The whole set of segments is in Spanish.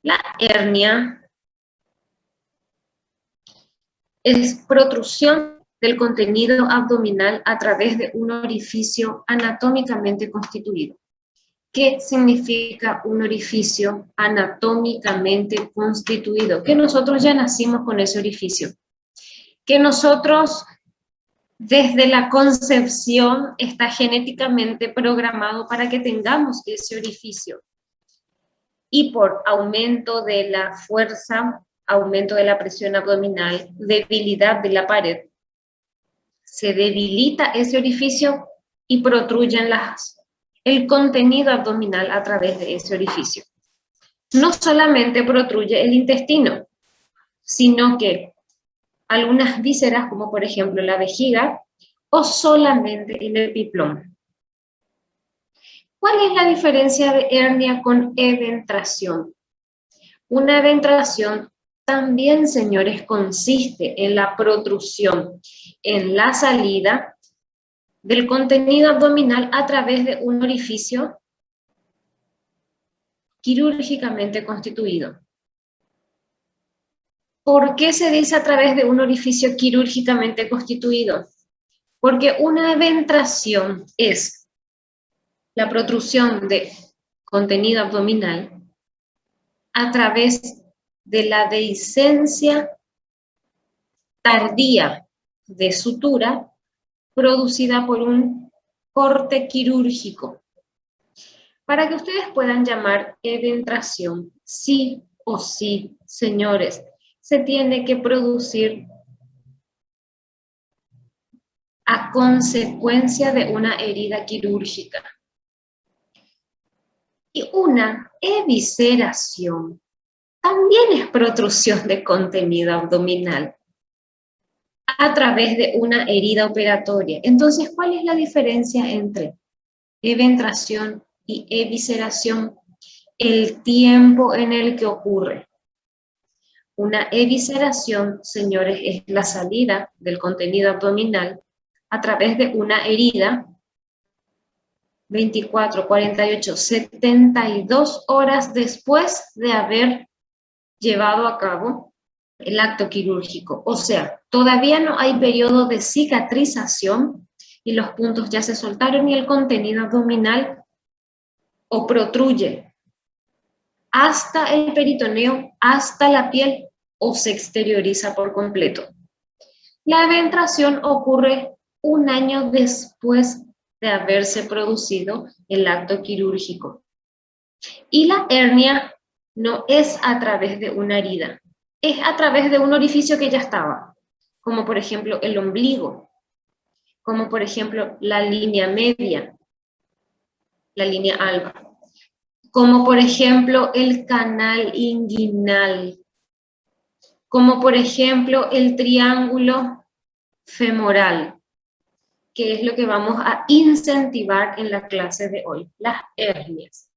La hernia es protrusión del contenido abdominal a través de un orificio anatómicamente constituido. ¿Qué significa un orificio anatómicamente constituido? Que nosotros ya nacimos con ese orificio. Que nosotros, desde la concepción, está genéticamente programado para que tengamos ese orificio. Y por aumento de la fuerza, aumento de la presión abdominal, debilidad de la pared, se debilita ese orificio y protruyen el contenido abdominal a través de ese orificio. No solamente protruye el intestino, sino que algunas vísceras, como por ejemplo la vejiga, o solamente el epiplón. ¿Cuál es la diferencia de hernia con eventración? Una eventración también, señores, consiste en la protrusión, en la salida del contenido abdominal a través de un orificio quirúrgicamente constituido. ¿Por qué se dice a través de un orificio quirúrgicamente constituido? Porque una eventración es la protrusión de contenido abdominal a través de la dehiscencia tardía de sutura producida por un corte quirúrgico. Para que ustedes puedan llamar eventración, sí o sí, señores, se tiene que producir a consecuencia de una herida quirúrgica. Y una evisceración también es protrusión de contenido abdominal a través de una herida operatoria. Entonces, ¿cuál es la diferencia entre eventración y evisceración? El tiempo en el que ocurre. Una evisceración, señores, es la salida del contenido abdominal a través de una herida 24, 48, 72 horas después de haber llevado a cabo el acto quirúrgico. O sea, todavía no hay periodo de cicatrización y los puntos ya se soltaron y el contenido abdominal o protruye hasta el peritoneo, hasta la piel o se exterioriza por completo. La eventración ocurre un año después de haberse producido el acto quirúrgico. Y la hernia no es a través de una herida, es a través de un orificio que ya estaba, como por ejemplo el ombligo, como por ejemplo la línea media, la línea alba, como por ejemplo el canal inguinal, como por ejemplo el triángulo femoral, que es lo que vamos a incentivar en la clase de hoy, las hernias.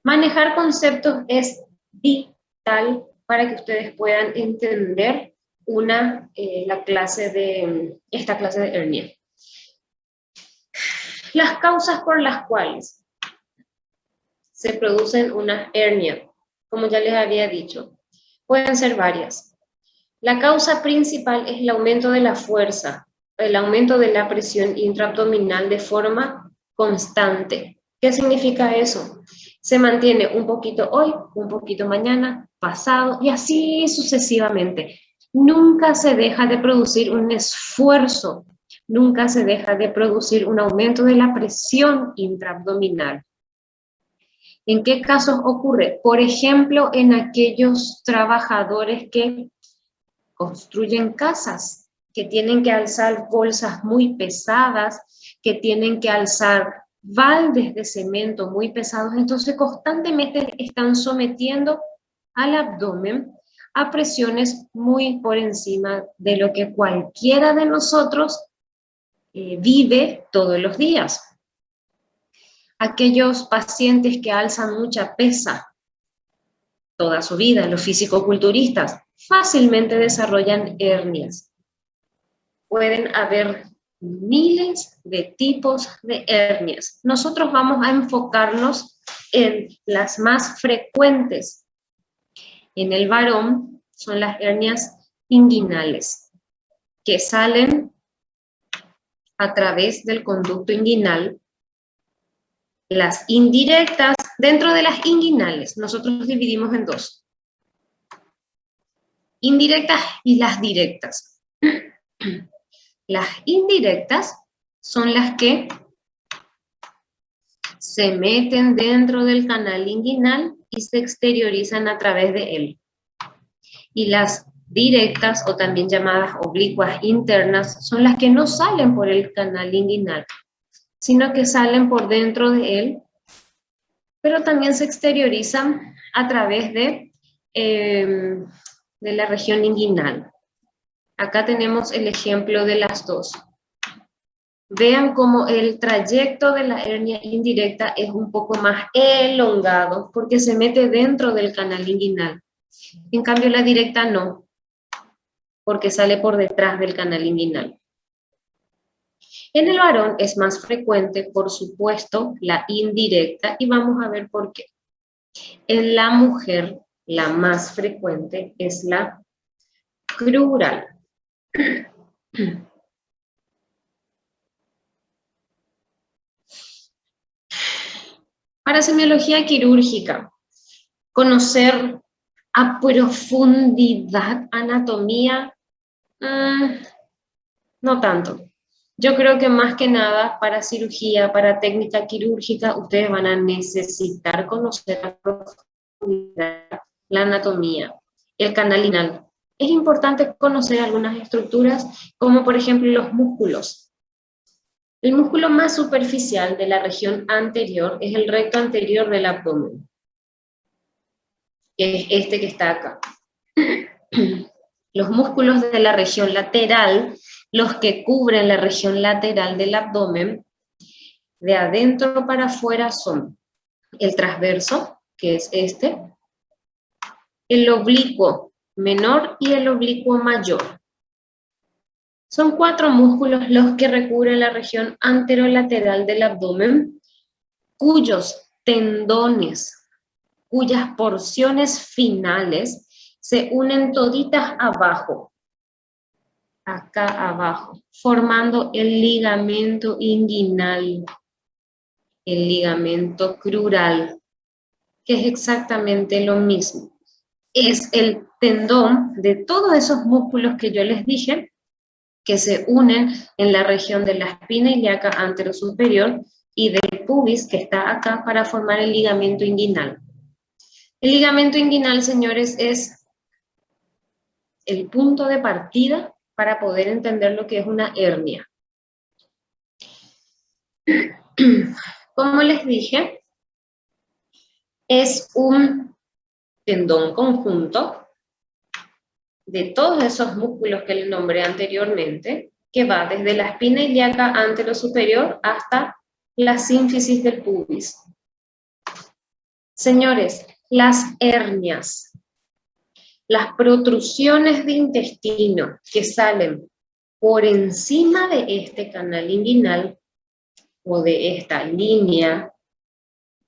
Manejar conceptos es vital para que ustedes puedan entender esta clase de hernia. Las causas por las cuales se producen una hernia, como ya les había dicho, pueden ser varias. La causa principal es el aumento de la fuerza, el aumento de la presión intraabdominal de forma constante. ¿Qué significa eso? Se mantiene un poquito hoy, un poquito mañana, pasado y así sucesivamente. Nunca se deja de producir un esfuerzo, nunca se deja de producir un aumento de la presión intraabdominal. ¿En qué casos ocurre? Por ejemplo, en aquellos trabajadores que construyen casas, que tienen que alzar bolsas muy pesadas, que tienen que alzar baldes de cemento muy pesados, entonces constantemente están sometiendo al abdomen a presiones muy por encima de lo que cualquiera de nosotros vive todos los días. Aquellos pacientes que alzan mucha pesa toda su vida, los fisicoculturistas, fácilmente desarrollan hernias. Pueden haber miles de tipos de hernias. Nosotros vamos a enfocarnos en las más frecuentes. En el varón son las hernias inguinales, que salen a través del conducto inguinal. Las indirectas, dentro de las inguinales, nosotros dividimos en dos. Indirectas y las directas. Las indirectas son las que se meten dentro del canal inguinal y se exteriorizan a través de él. Y las directas, o también llamadas oblicuas internas, son las que no salen por el canal inguinal, sino que salen por dentro de él, pero también se exteriorizan a través de la región inguinal. Acá tenemos el ejemplo de las dos. Vean cómo el trayecto de la hernia indirecta es un poco más elongado porque se mete dentro del canal inguinal. En cambio, la directa no, porque sale por detrás del canal inguinal. En el varón es más frecuente, por supuesto, la indirecta y vamos a ver por qué. En la mujer, la más frecuente es la crural. Para semiología quirúrgica, conocer a profundidad anatomía, no tanto. Yo creo que más que nada para cirugía, para técnica quirúrgica, ustedes van a necesitar conocer a profundidad la anatomía, el canal inguinal. Es importante conocer algunas estructuras, como por ejemplo los músculos. El músculo más superficial de la región anterior es el recto anterior del abdomen, que es este que está acá. Los músculos de la región lateral, los que cubren la región lateral del abdomen, de adentro para afuera son el transverso, que es este, el oblicuo menor y el oblicuo mayor. Son 4 músculos los que recubren la región anterolateral del abdomen, cuyos tendones, cuyas porciones finales se unen toditas abajo, acá abajo, formando el ligamento inguinal, el ligamento crural, que es exactamente lo mismo. Es el tendón de todos esos músculos que yo les dije, que se unen en la región de la espina ilíaca anterosuperior y del pubis, que está acá, para formar el ligamento inguinal. El ligamento inguinal, señores, es el punto de partida para poder entender lo que es una hernia. Como les dije, es un tendón conjunto de todos esos músculos que les nombré anteriormente, que va desde la espina ilíaca anterosuperior hasta la sínfisis del pubis. Señores, las hernias, las protrusiones de intestino que salen por encima de este canal inguinal o de esta línea,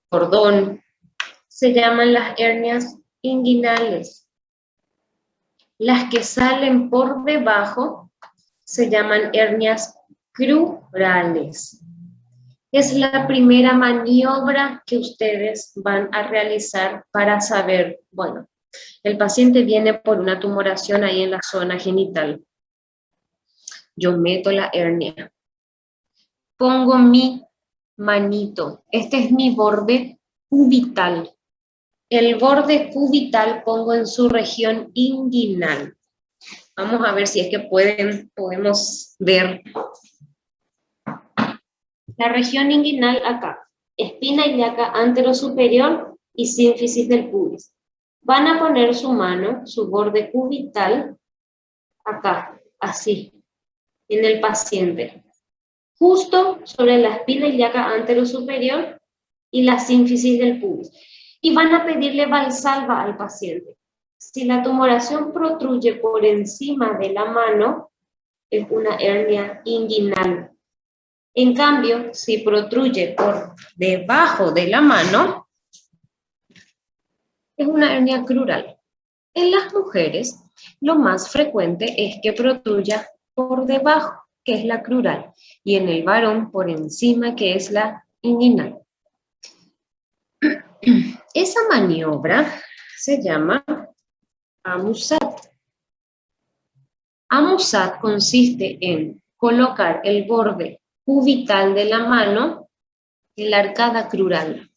cordón, se llaman las hernias inguinales. Las que salen por debajo se llaman hernias crurales. Es la primera maniobra que ustedes van a realizar para saber, bueno, el paciente viene por una tumoración ahí en la zona genital. Yo meto la hernia. Pongo mi manito. Este es mi borde cubital. El borde cubital pongo en su región inguinal. Vamos a ver si es que podemos ver. La región inguinal acá. Espina ilíaca anterosuperior y sínfisis del pubis. Van a poner su mano, su borde cubital, acá, así, en el paciente. Justo sobre la espina ilíaca anterosuperior y la sínfisis del pubis. Y van a pedirle Valsalva al paciente. Si la tumoración protruye por encima de la mano, es una hernia inguinal. En cambio, si protruye por debajo de la mano, es una hernia crural. En las mujeres, lo más frecuente es que protruya por debajo, que es la crural, y en el varón por encima, que es la inguinal. Esa maniobra se llama Amusat. Amusat consiste en colocar el borde cubital de la mano en la arcada crural,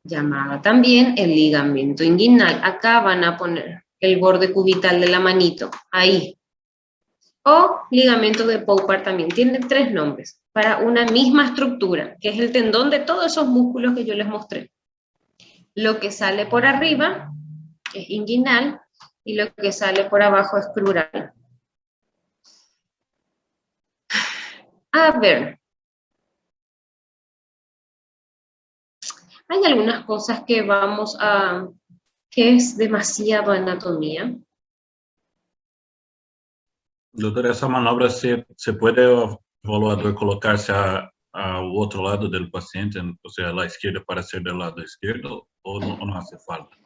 llamada también el ligamento inguinal. Acá van a poner el borde cubital de la manito, ahí. O ligamento de Poupart también, tiene 3 nombres, para una misma estructura, que es el tendón de todos esos músculos que yo les mostré. Lo que sale por arriba es inguinal y lo que sale por abajo es crural. A ver, hay algunas cosas que que es demasiado anatomía. Doutora, essa manobra se puede o evaluador colocarse ao outro lado del paciente, o sea, a la izquierda para ser del lado izquierdo, o no hace falta?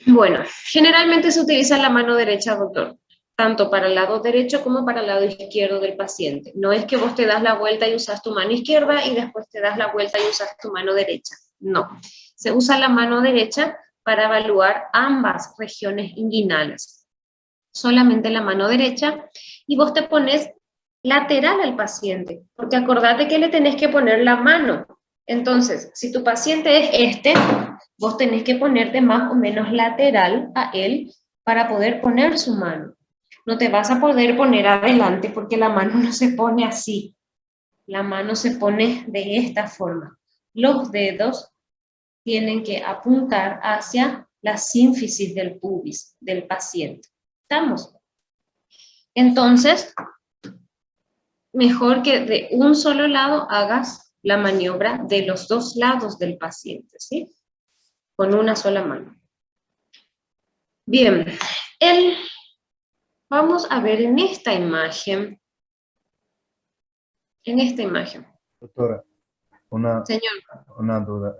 Bueno, generalmente se utiliza la mano derecha, doctor, tanto para el lado derecho como para el lado izquierdo del paciente. No es que vos te das la vuelta y usas tu mano izquierda y después te das la vuelta y usas tu mano derecha. No, se usa la mano derecha para evaluar ambas regiones inguinales. Solamente la mano derecha y vos te pones lateral al paciente, porque acordate que le tenés que poner la mano. Entonces, si tu paciente es vos tenés que ponerte más o menos lateral a él para poder poner su mano. No te vas a poder poner adelante porque la mano no se pone así. La mano se pone de esta forma. Los dedos tienen que apuntar hacia la sínfisis del pubis del paciente. ¿Estamos? Entonces, mejor que de un solo lado hagas la maniobra de los 2 lados del paciente, ¿sí? Con una sola mano. Bien, vamos a ver en esta imagen. En esta imagen. Doutora, Señor. una duda.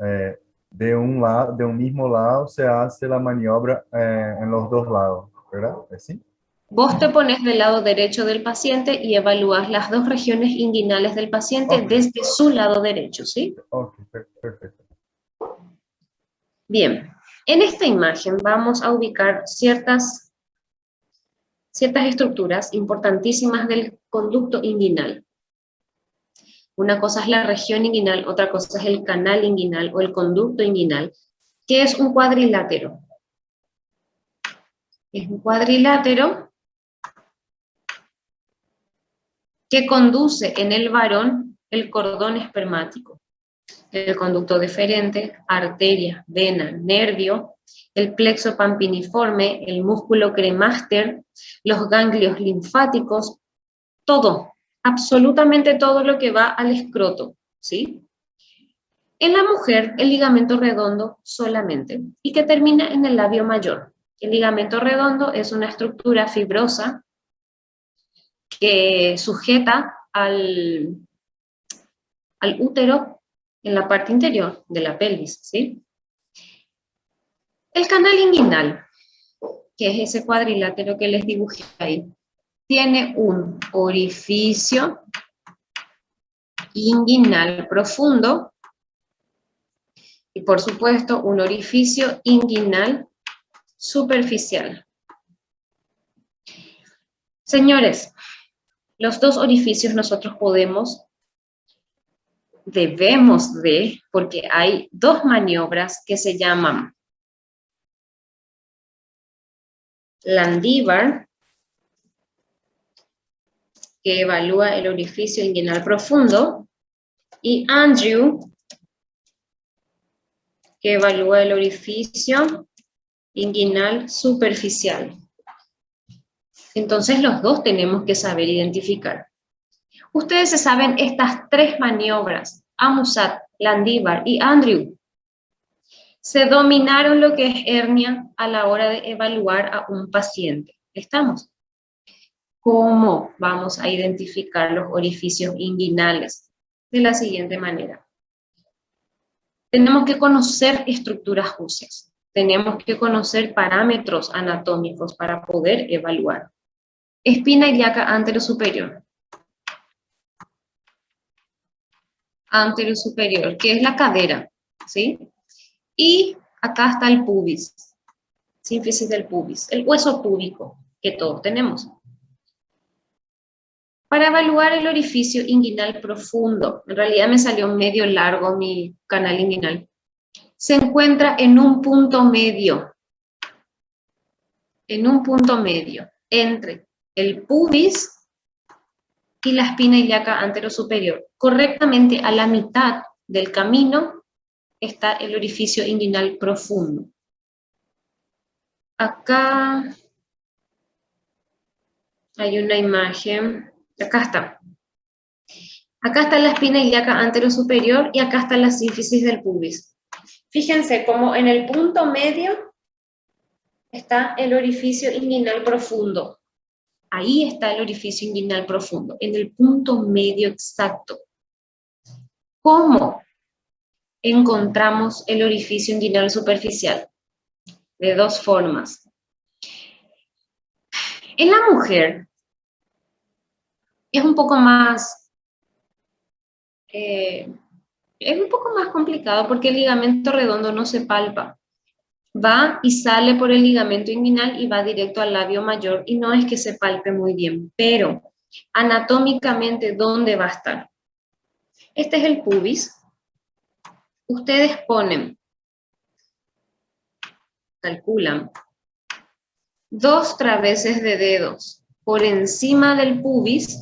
De un mismo lado se hace la maniobra en los 2 lados, ¿verdad? ¿Sí? Vos te pones del lado derecho del paciente y evalúas las 2 regiones inguinales del paciente desde su lado derecho, ¿sí? Ok, perfecto. Bien, en esta imagen vamos a ubicar ciertas estructuras importantísimas del conducto inguinal. Una cosa es la región inguinal, otra cosa es el canal inguinal o el conducto inguinal, que es un cuadrilátero. Es un cuadrilátero que conduce en el varón el cordón espermático, el conducto deferente, arteria, vena, nervio, el plexo pampiniforme, el músculo cremaster, los ganglios linfáticos, todo, absolutamente todo lo que va al escroto, ¿sí? En la mujer, el ligamento redondo solamente, y que termina en el labio mayor. El ligamento redondo es una estructura fibrosa que sujeta al útero en la parte interior de la pelvis, ¿sí? El canal inguinal, que es ese cuadrilátero que les dibujé ahí, tiene un orificio inguinal profundo y, por supuesto, un orificio inguinal superficial. Señores, los 2 orificios nosotros debemos de, porque hay 2 maniobras que se llaman Landívar, que evalúa el orificio inguinal profundo, y Andrew, que evalúa el orificio inguinal superficial. Entonces los 2 tenemos que saber identificar. Ustedes se saben estas 3 maniobras, Amusat, Landívar y Andrew. Se dominaron lo que es hernia a la hora de evaluar a un paciente. ¿Estamos? ¿Cómo vamos a identificar los orificios inguinales? De la siguiente manera. Tenemos que conocer estructuras óseas. tenemos que conocer parámetros anatómicos para poder evaluar. Espina ilíaca anterosuperior. Anterosuperior, que es la cadera, ¿sí? Y acá está el pubis, sínfisis del pubis, el hueso púbico que todos tenemos. Para evaluar el orificio inguinal profundo, en realidad me salió medio largo mi canal inguinal, se encuentra en un punto medio entre el pubis y la espina ilíaca anterosuperior. Correctamente a la mitad del camino está el orificio inguinal profundo. Acá hay una imagen, acá está. Acá está la espina ilíaca anterosuperior y acá está la sínfisis del pubis. Fíjense cómo en el punto medio está el orificio inguinal profundo. Ahí está el orificio inguinal profundo, en el punto medio exacto. ¿Cómo encontramos el orificio inguinal superficial? De dos formas. En la mujer es un poco más complicado porque el ligamento redondo no se palpa. Va y sale por el ligamento inguinal y va directo al labio mayor y no es que se palpe muy bien, pero anatómicamente, ¿dónde va a estar? Este es el pubis. Ustedes calculan 2 traveses de dedos por encima del pubis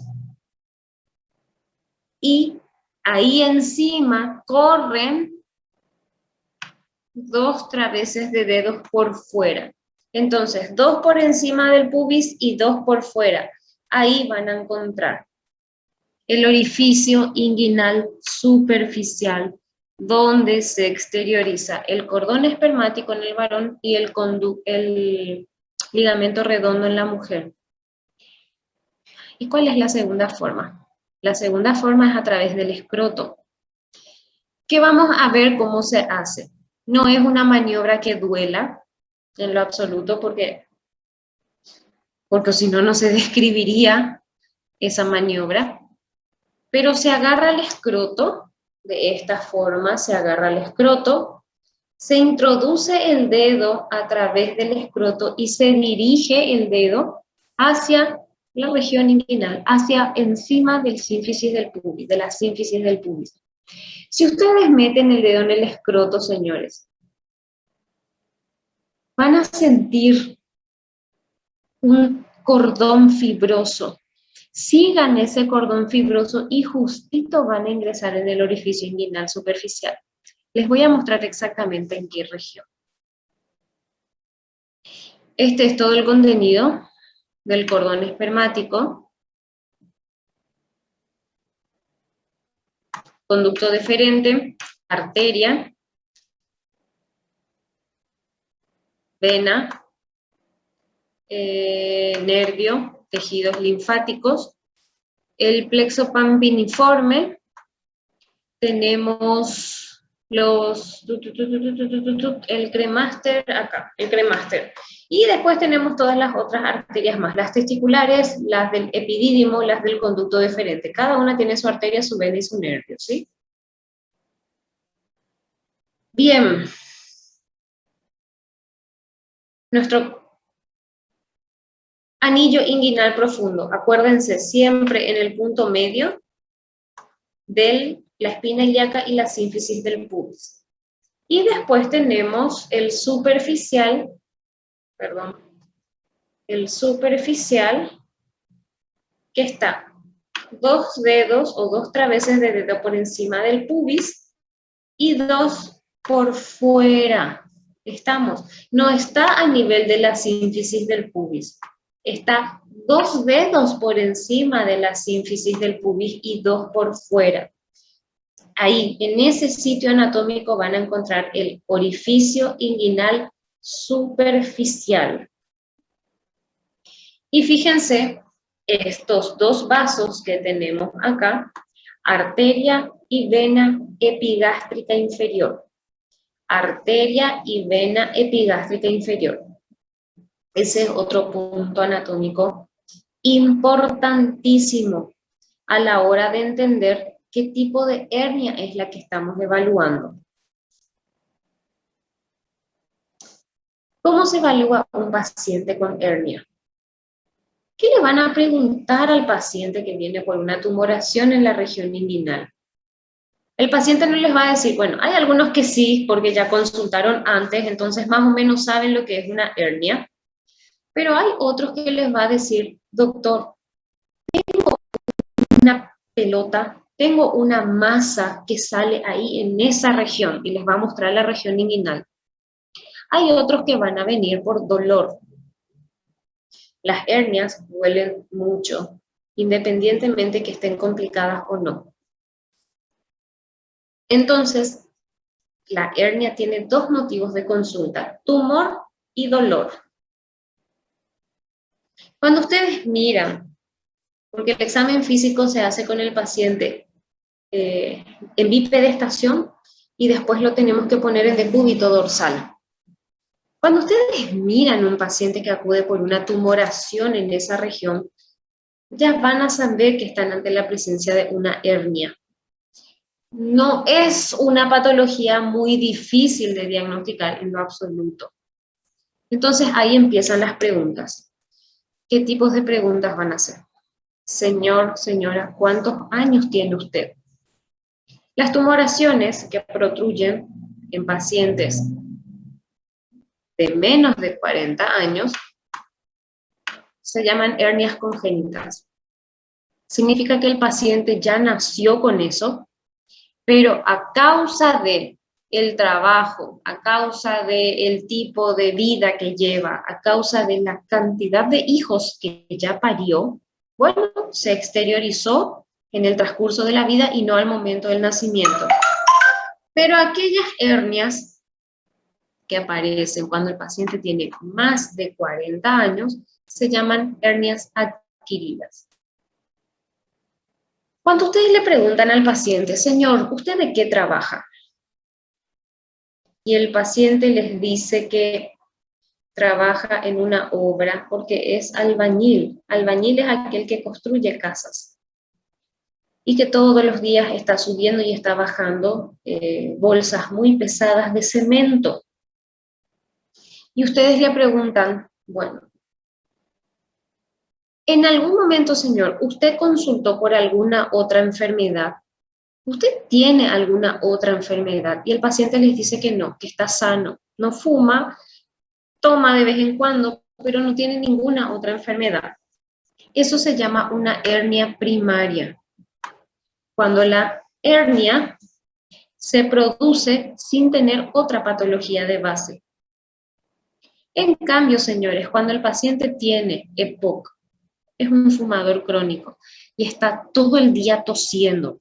y ahí encima corren 2 traveses de dedos por fuera. Entonces, 2 por encima del pubis y 2 por fuera. Ahí van a encontrar el orificio inguinal superficial, donde se exterioriza el cordón espermático en el varón y el ligamento redondo en la mujer. ¿Y cuál es la segunda forma? La segunda forma es a través del escroto, que vamos a ver cómo se hace. No es una maniobra que duela en lo absoluto, porque si no, no se describiría esa maniobra, pero se agarra el escroto, de esta forma se agarra el escroto, se introduce el dedo a través del escroto y se dirige el dedo hacia la región inguinal, hacia encima del sínfisis del pubis, de la sínfisis del pubis. Si ustedes meten el dedo en el escroto, señores, van a sentir un cordón fibroso. Sigan ese cordón fibroso y justito van a ingresar en el orificio inguinal superficial. Les voy a mostrar exactamente en qué región. Este es todo el contenido del cordón espermático. Conducto deferente, arteria, vena, nervio, tejidos linfáticos, el plexo pampiniforme, tenemos el cremaster acá, el cremaster. Y después tenemos todas las otras arterias más, las testiculares, las del epidídimo, las del conducto deferente. Cada una tiene su arteria, su vena y su nervio, ¿sí? Bien. Nuestro anillo inguinal profundo, acuérdense, siempre en el punto medio de la espina ilíaca y la sínfisis del pubis. Y después tenemos el superficial, que está 2 dedos o 2 traveses de dedo por encima del pubis y 2 por fuera. No está a nivel de la sínfisis del pubis. Está 2 dedos por encima de la sínfisis del pubis y 2 por fuera. Ahí, en ese sitio anatómico van a encontrar el orificio inguinal superficial. Y fíjense, estos 2 vasos que tenemos acá, arteria y vena epigástrica inferior. arteria y vena epigástrica inferior. Ese es otro punto anatómico importantísimo a la hora de entender qué tipo de hernia es la que estamos evaluando. ¿Cómo se evalúa un paciente con hernia? ¿Qué le van a preguntar al paciente que viene por una tumoración en la región inguinal? El paciente no les va a decir, bueno, hay algunos que sí, porque ya consultaron antes, entonces más o menos saben lo que es una hernia, pero hay otros que les va a decir, doctor, tengo una pelota, tengo una masa que sale ahí en esa región, y les va a mostrar la región inguinal. Hay otros que van a venir por dolor. Las hernias duelen mucho, independientemente que estén complicadas o no. Entonces, la hernia tiene dos motivos de consulta, tumor y dolor. Cuando ustedes miran, porque el examen físico se hace con el paciente en bipedestación y después lo tenemos que poner en decúbito dorsal. Cuando ustedes miran a un paciente que acude por una tumoración en esa región, ya van a saber que están ante la presencia de una hernia. No es una patología muy difícil de diagnosticar en lo absoluto. Entonces ahí empiezan las preguntas. ¿Qué tipos de preguntas van a hacer? Señor, señora, ¿cuántos años tiene usted? Las tumoraciones que protruyen en pacientes de menos de 40 años se llaman hernias congénitas. Significa que el paciente ya nació con eso, pero a causa de el trabajo, a causa del tipo de vida que lleva, a causa de la cantidad de hijos que ya parió, bueno, se exteriorizó en el transcurso de la vida y no al momento del nacimiento. Pero aquellas hernias que aparecen cuando el paciente tiene más de 40 años se llaman hernias adquiridas. Cuando ustedes le preguntan al paciente, señor, ¿usted de qué trabaja? Y el paciente les dice que trabaja en una obra porque es albañil. Albañil es aquel que construye casas y que todos los días está subiendo y está bajando bolsas muy pesadas de cemento. Y ustedes le preguntan, bueno, en algún momento, señor, ¿usted consultó por alguna otra enfermedad? ¿Usted tiene alguna otra enfermedad? Y el paciente les dice que no, que está sano, no fuma, toma de vez en cuando, pero no tiene ninguna otra enfermedad. Eso se llama una hernia primaria. Cuando la hernia se produce sin tener otra patología de base. En cambio, señores, cuando el paciente tiene EPOC, es un fumador crónico y está todo el día tosiendo,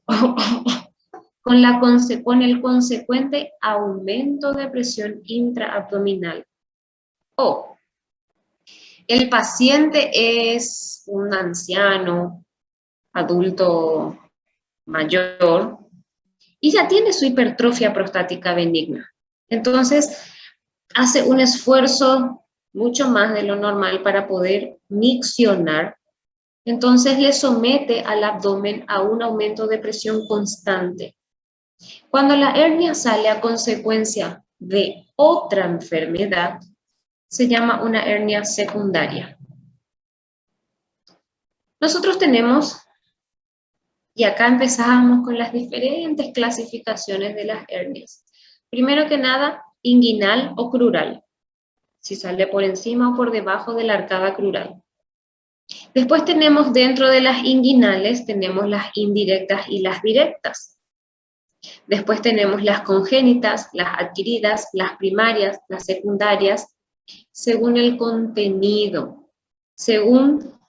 con el consecuente aumento de presión intraabdominal. O el paciente es un anciano, adulto mayor, y ya tiene su hipertrofia prostática benigna. Entonces, hace un esfuerzo mucho más de lo normal para poder miccionar. Entonces, le somete al abdomen a un aumento de presión constante. Cuando la hernia sale a consecuencia de otra enfermedad, se llama una hernia secundaria. Nosotros tenemos, y acá empezamos con las diferentes clasificaciones de las hernias. Primero que nada, inguinal o crural, si sale por encima o por debajo de la arcada crural. Después tenemos dentro de las inguinales, tenemos las indirectas y las directas. Después tenemos las congénitas, las adquiridas, las primarias, las secundarias, según el contenido, según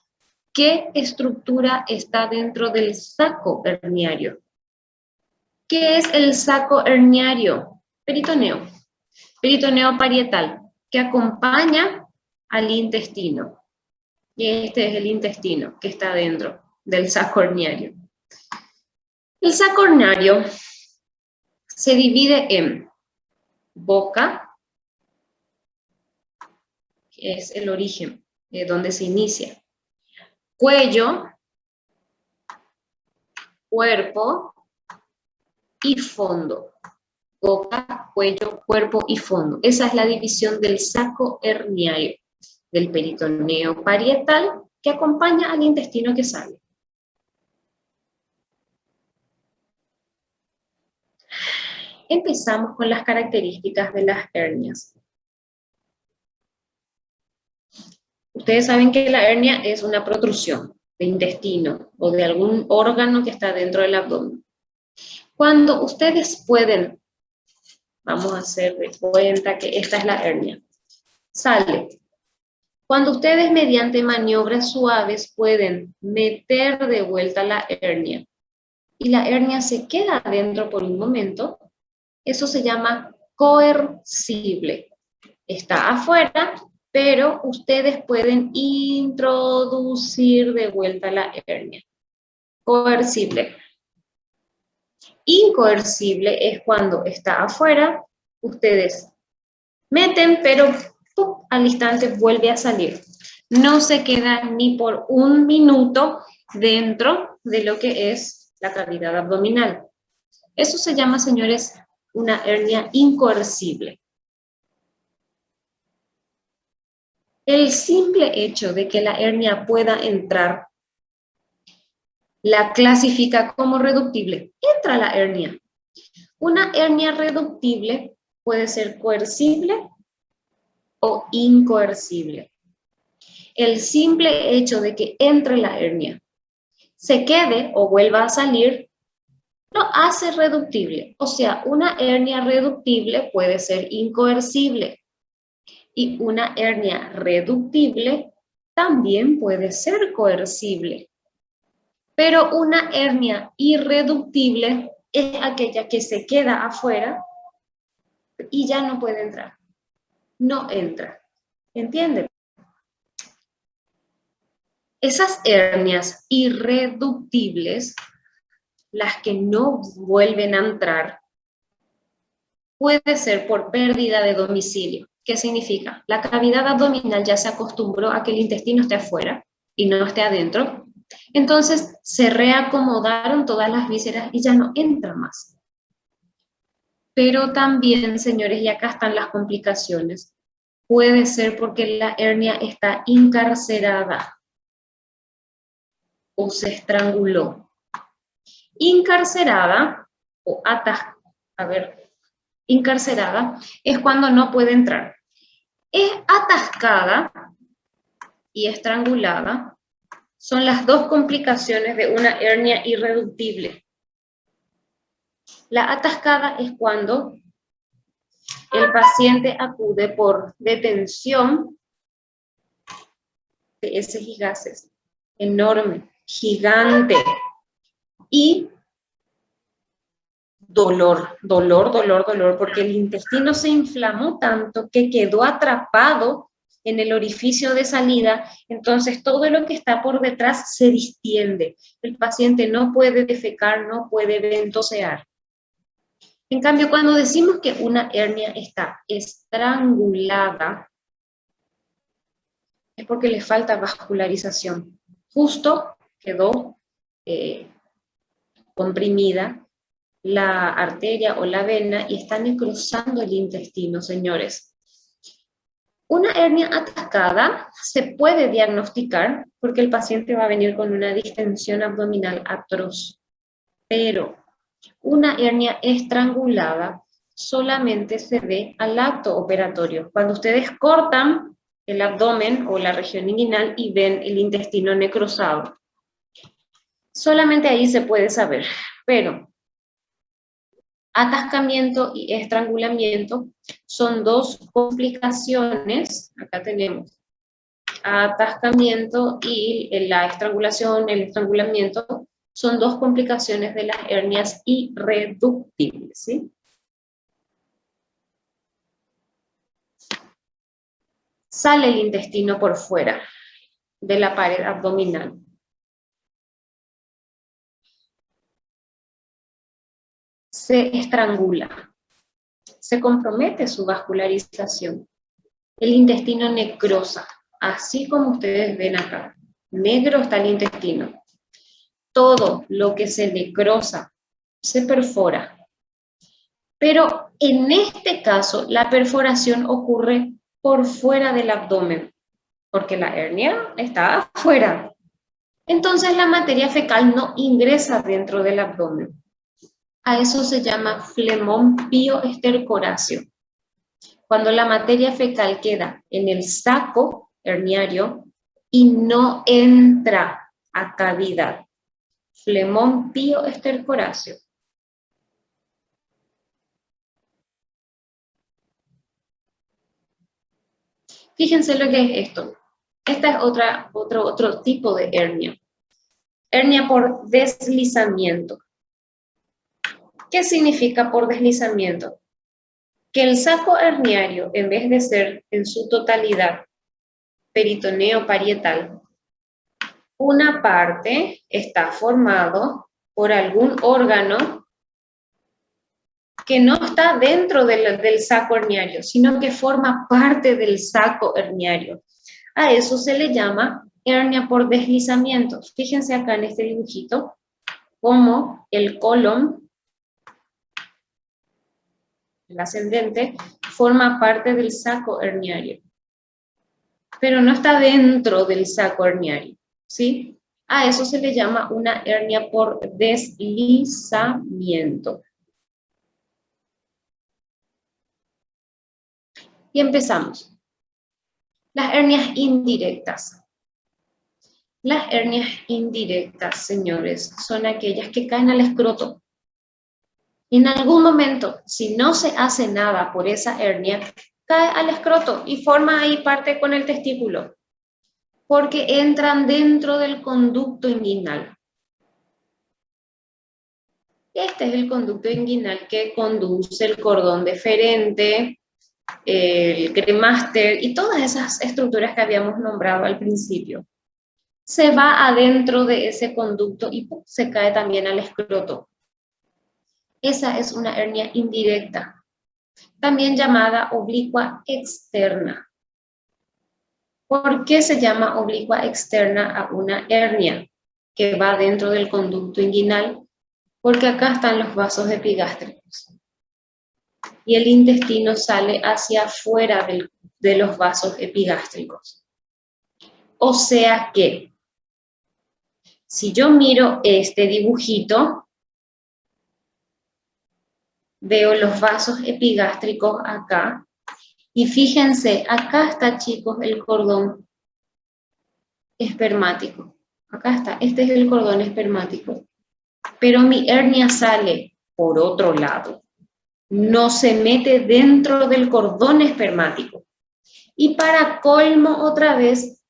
qué estructura está dentro del saco herniario. ¿Qué es el saco herniario? Peritoneo. Peritoneo parietal, que acompaña al intestino. Y este es el intestino que está dentro del saco herniario. El saco herniario se divide en boca, que es el origen, de donde se inicia. Cuello, cuerpo y fondo. Boca, cuello, cuerpo y fondo. Esa es la división del saco herniario, del peritoneo parietal que acompaña al intestino que sale. Empezamos con las características de las hernias. Ustedes saben que la hernia es una protrusión de intestino o de algún órgano que está dentro del abdomen. Cuando ustedes pueden, vamos a hacer de cuenta que esta es la hernia, sale. Cuando ustedes mediante maniobras suaves pueden meter de vuelta la hernia y la hernia se queda adentro por un momento, eso se llama coercible. Está afuera, pero ustedes pueden introducir de vuelta la hernia. Coercible. Incoercible es cuando está afuera, ustedes meten, pero ¡pum!, al instante vuelve a salir. No se queda ni por un minuto dentro de lo que es la cavidad abdominal. Eso se llama, señores, una hernia incoercible. El simple hecho de que la hernia pueda entrar la clasifica como reductible. Entra la hernia. Una hernia reductible puede ser coercible o incoercible. El simple hecho de que entre la hernia, se quede o vuelva a salir, lo hace reductible. O sea, una hernia reductible puede ser incoercible. Y una hernia reductible también puede ser coercible. Pero una hernia irreductible es aquella que se queda afuera y ya no puede entrar. No entra. ¿Entienden? Esas hernias irreductibles, las que no vuelven a entrar, puede ser por pérdida de domicilio. ¿Qué significa? La cavidad abdominal ya se acostumbró a que el intestino esté afuera y no esté adentro. Entonces se reacomodaron todas las vísceras y ya no entra más. Pero también, señores, y acá están las complicaciones, puede ser porque la hernia está encarcerada o se estranguló. Encarcerada o encarcerada es cuando no puede entrar. Es atascada y estrangulada. Son las dos complicaciones de una hernia irreductible. La atascada es cuando el paciente acude por detención de heces y gases, enorme, gigante, y dolor, porque el intestino se inflamó tanto que quedó atrapado en el orificio de salida, entonces todo lo que está por detrás se distiende. El paciente no puede defecar, no puede ventosear. En cambio, cuando decimos que una hernia está estrangulada, es porque le falta vascularización. Justo quedó comprimida la arteria o la vena y está necrosando el intestino, señores. Una hernia atascada se puede diagnosticar porque el paciente va a venir con una distensión abdominal atroz, pero una hernia estrangulada solamente se ve al acto operatorio. Cuando ustedes cortan el abdomen o la región inguinal y ven el intestino necrosado, solamente ahí se puede saber, pero atascamiento y estrangulamiento son dos complicaciones. Acá tenemos atascamiento y la estrangulación, el estrangulamiento, son dos complicaciones de las hernias irreductibles, ¿sí? Sale el intestino por fuera de la pared abdominal. Se estrangula. se compromete su vascularización. El intestino necrosa, así como ustedes ven acá. Negro está el intestino. Todo lo que se necrosa se perfora. Pero en este caso, la perforación ocurre por fuera del abdomen, porque la hernia está afuera. Entonces la materia fecal no ingresa dentro del abdomen. A eso se llama flemón pioestercoráceo. Cuando la materia fecal queda en el saco herniario y no entra a cavidad. Flemón pioestercoráceo. Fíjense lo que es esto. Esta es otro tipo de hernia. Hernia por deslizamiento. ¿Qué significa por deslizamiento? Que el saco herniario, en vez de ser en su totalidad peritoneo parietal, una parte está formado por algún órgano que no está dentro del saco herniario, sino que forma parte del saco herniario. A eso se le llama hernia por deslizamiento. Fíjense acá en este dibujito, cómo el colon, el ascendente, forma parte del saco herniario, pero no está dentro del saco herniario, ¿sí? A eso se le llama una hernia por deslizamiento. Y empezamos. Las hernias indirectas. Las hernias indirectas, señores, son aquellas que caen al escroto. En algún momento, si no se hace nada por esa hernia, cae al escroto y forma ahí parte con el testículo, porque entran dentro del conducto inguinal. Este es el conducto inguinal que conduce el cordón deferente, el cremaster y todas esas estructuras que habíamos nombrado al principio. Se va adentro de ese conducto y se cae también al escroto. Esa es una hernia indirecta, también llamada oblicua externa. ¿Por qué se llama oblicua externa a una hernia que va dentro del conducto inguinal? Porque acá están los vasos epigástricos y el intestino sale hacia afuera de los vasos epigástricos. O sea que, si yo miro este dibujito, veo los vasos epigástricos acá, y fíjense, acá está, chicos, el cordón espermático. Acá está, este es el cordón espermático. Pero mi hernia sale por otro lado. No se mete dentro del cordón espermático. Y para colmo, otra vez,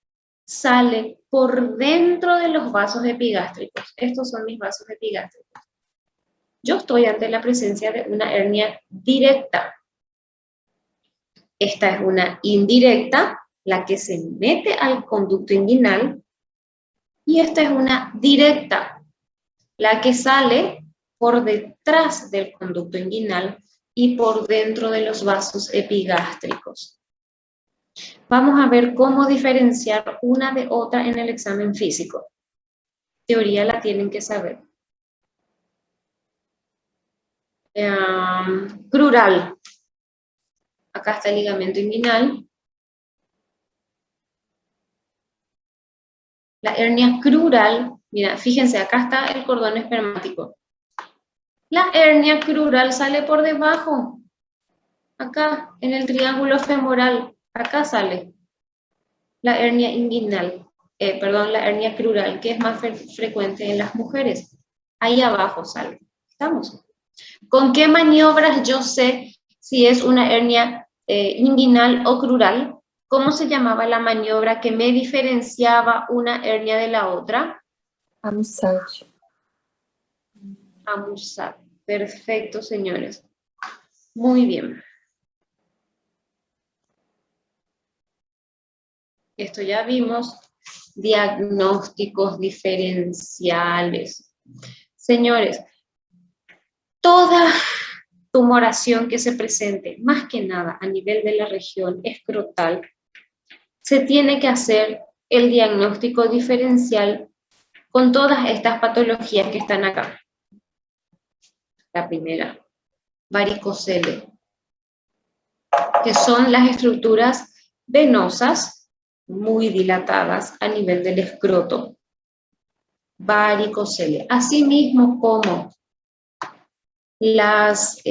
sale por dentro de los vasos epigástricos. Estos son mis vasos epigástricos. Yo estoy ante la presencia de una hernia directa. Esta es una indirecta, la que se mete al conducto inguinal, y esta es una directa, la que sale por detrás del conducto inguinal y por dentro de los vasos epigástricos. Vamos a ver cómo diferenciar una de otra en el examen físico. Teoría la tienen que saber. Crural. Acá está el ligamento inguinal. La hernia crural, mira, fíjense, acá está el cordón espermático. La hernia crural sale por debajo. Acá, en el triángulo femoral, acá sale la hernia inguinal, la hernia crural, que es más frecuente en las mujeres. Ahí abajo sale. ¿Estamos? ¿Con qué maniobras yo sé si es una hernia inguinal o crural? ¿Cómo se llamaba la maniobra que me diferenciaba una hernia de la otra? Amsat. Amsat. Perfecto, señores. Muy bien. Esto ya vimos. Diagnósticos diferenciales. Señores, toda tumoración que se presente, más que nada a nivel de la región escrotal, se tiene que hacer el diagnóstico diferencial con todas estas patologías que están acá. La primera, varicocele, que son las estructuras venosas muy dilatadas a nivel del escroto. Varicocele, asimismo como las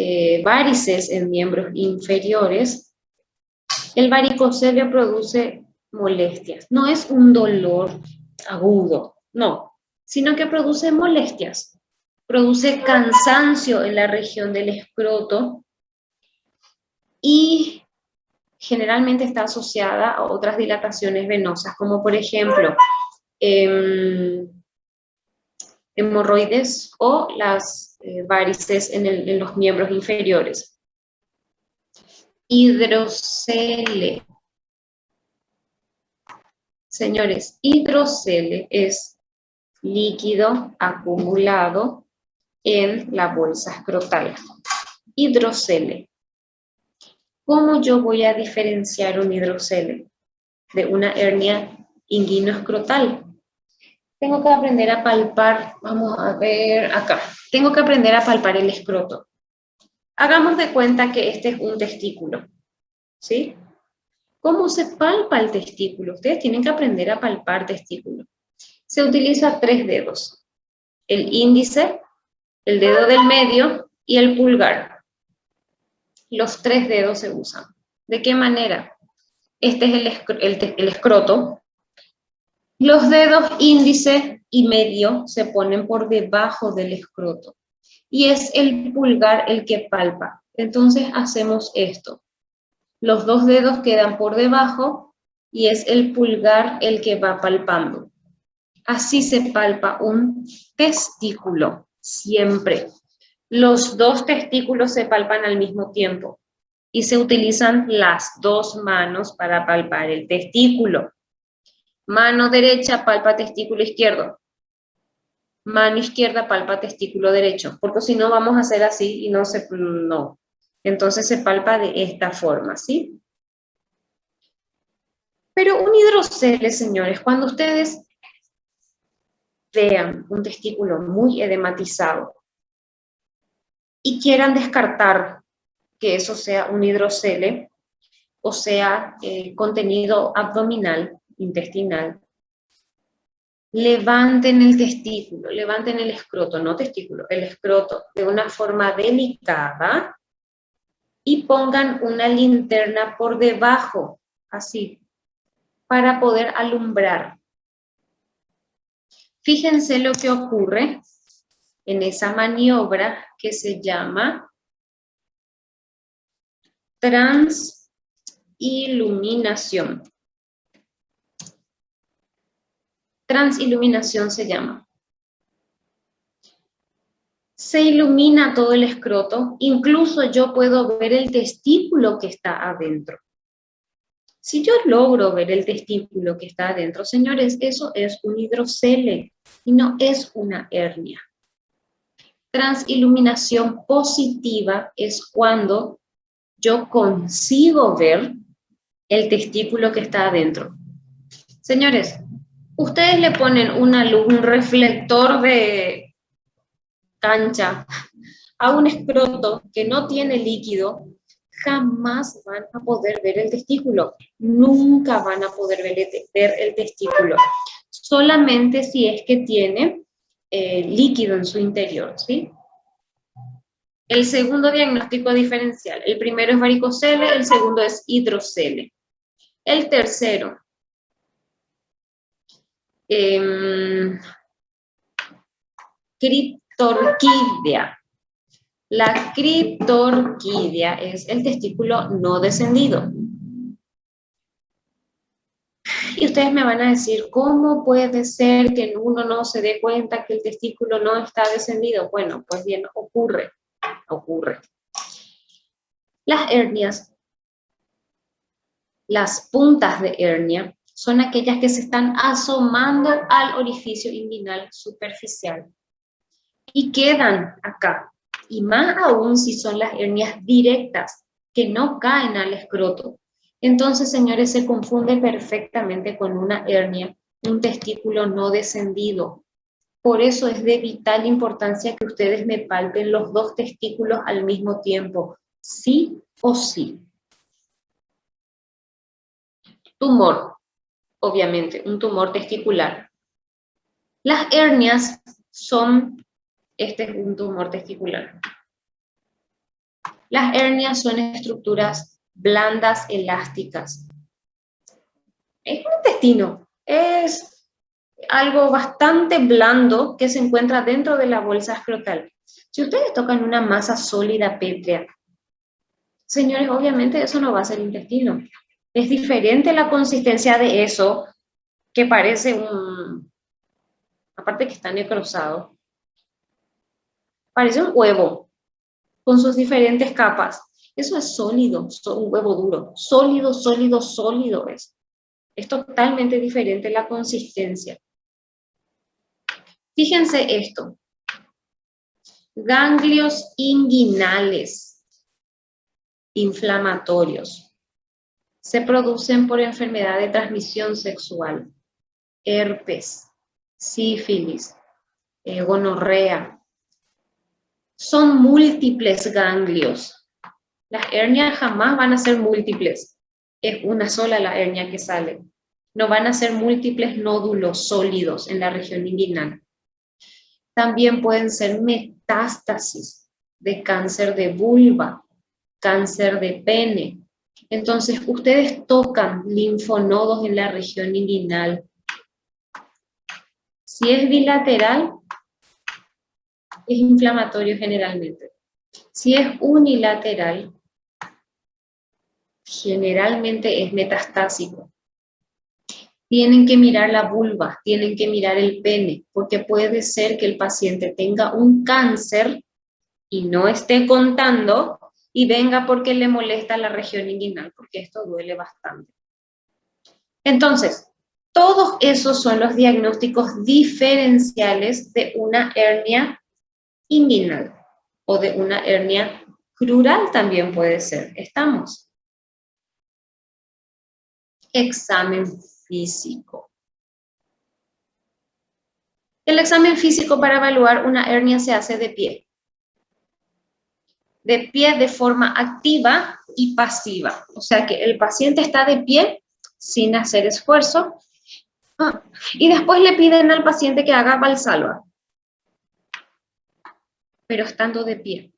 varices en miembros inferiores. El varicocele produce molestias, no es un dolor agudo, no, sino que produce molestias, produce cansancio en la región del escroto y generalmente está asociada a otras dilataciones venosas, como por ejemplo hemorroides o las varices en los miembros inferiores. Hidrocele. Señores, hidrocele es líquido acumulado en la bolsa escrotal. Hidrocele. ¿Cómo yo voy a diferenciar un hidrocele de una hernia inguinoescrotal? Tengo que aprender a palpar, vamos a ver acá, tengo que aprender a palpar el escroto. Hagamos de cuenta que este es un testículo, ¿sí? ¿Cómo se palpa el testículo? Ustedes tienen que aprender a palpar testículo. Se utiliza 3 dedos, el índice, el dedo del medio y el pulgar. Los 3 dedos se usan. ¿De qué manera? Este es el escroto. Los dedos índice y medio se ponen por debajo del escroto y es el pulgar el que palpa. Entonces hacemos esto. Los 2 dedos quedan por debajo y es el pulgar el que va palpando. Así se palpa un testículo, siempre. Los 2 testículos se palpan al mismo tiempo y se utilizan las 2 manos para palpar el testículo. Mano derecha palpa testículo izquierdo. Mano izquierda palpa testículo derecho, porque si no vamos a hacer así y no. Entonces se palpa de esta forma, ¿sí? Pero un hidrocele, señores, cuando ustedes vean un testículo muy edematizado y quieran descartar que eso sea un hidrocele, o sea, contenido abdominal, intestinal, levanten el testículo, levanten el escroto, no testículo, el escroto de una forma delicada y pongan una linterna por debajo, así, para poder alumbrar. Fíjense lo que ocurre en esa maniobra que se llama transiluminación. Transiluminación se llama. Se ilumina todo el escroto, incluso yo puedo ver el testículo que está adentro. Si yo logro ver el testículo que está adentro, señores, eso es un hidrocele y no es una hernia. Transiluminación positiva es cuando yo consigo ver el testículo que está adentro. Señores, ustedes le ponen una luz, un reflector de cancha a un escroto que no tiene líquido, jamás van a poder ver el testículo. Nunca van a poder ver el testículo. Solamente si es que tiene líquido en su interior, ¿sí? El segundo diagnóstico diferencial. El primero es varicocele, el segundo es hidrocele. El tercero, criptorquidia. La criptorquidia es el testículo no descendido. Y ustedes me van a decir, ¿cómo puede ser que uno no se dé cuenta que el testículo no está descendido? Bueno, pues bien, ocurre. Las hernias, las puntas de hernia, son aquellas que se están asomando al orificio inguinal superficial y quedan acá. y más aún si son las hernias directas, que no caen al escroto. Entonces, señores, se confunde perfectamente con una hernia, un testículo no descendido. Por eso es de vital importancia que ustedes me palpen los dos testículos al mismo tiempo, sí o sí. Tumor, obviamente, un tumor testicular. Las hernias son, este es un tumor testicular. Las hernias son estructuras blandas, elásticas. Es un intestino, es algo bastante blando que se encuentra dentro de la bolsa escrotal. Si ustedes tocan una masa sólida pétrea, señores, obviamente eso no va a ser intestino. Es diferente la consistencia de eso, que parece aparte que está necrosado, parece un huevo con sus diferentes capas. Eso es sólido, un huevo duro, sólido, sólido, sólido es. Es totalmente diferente la consistencia. Fíjense esto. Ganglios inguinales inflamatorios se producen por enfermedad de transmisión sexual, herpes, sífilis, gonorrea. Son múltiples ganglios. Las hernias jamás van a ser múltiples. Es una sola la hernia que sale. No van a ser múltiples nódulos sólidos en la región inguinal. También pueden ser metástasis de cáncer de vulva, cáncer de pene. Entonces, ustedes tocan linfonodos en la región inguinal. Si es bilateral, es inflamatorio generalmente. Si es unilateral, generalmente es metastásico. Tienen que mirar la vulva, tienen que mirar el pene, porque puede ser que el paciente tenga un cáncer y no esté contando y venga porque le molesta la región inguinal, porque esto duele bastante. Entonces, todos esos son los diagnósticos diferenciales de una hernia inguinal o de una hernia crural también puede ser. ¿Estamos? Examen físico. El examen físico para evaluar una hernia se hace de pie. De pie de forma activa y pasiva. O sea que el paciente está de pie sin hacer esfuerzo. Y después le piden al paciente que haga Valsalva, pero estando de pie.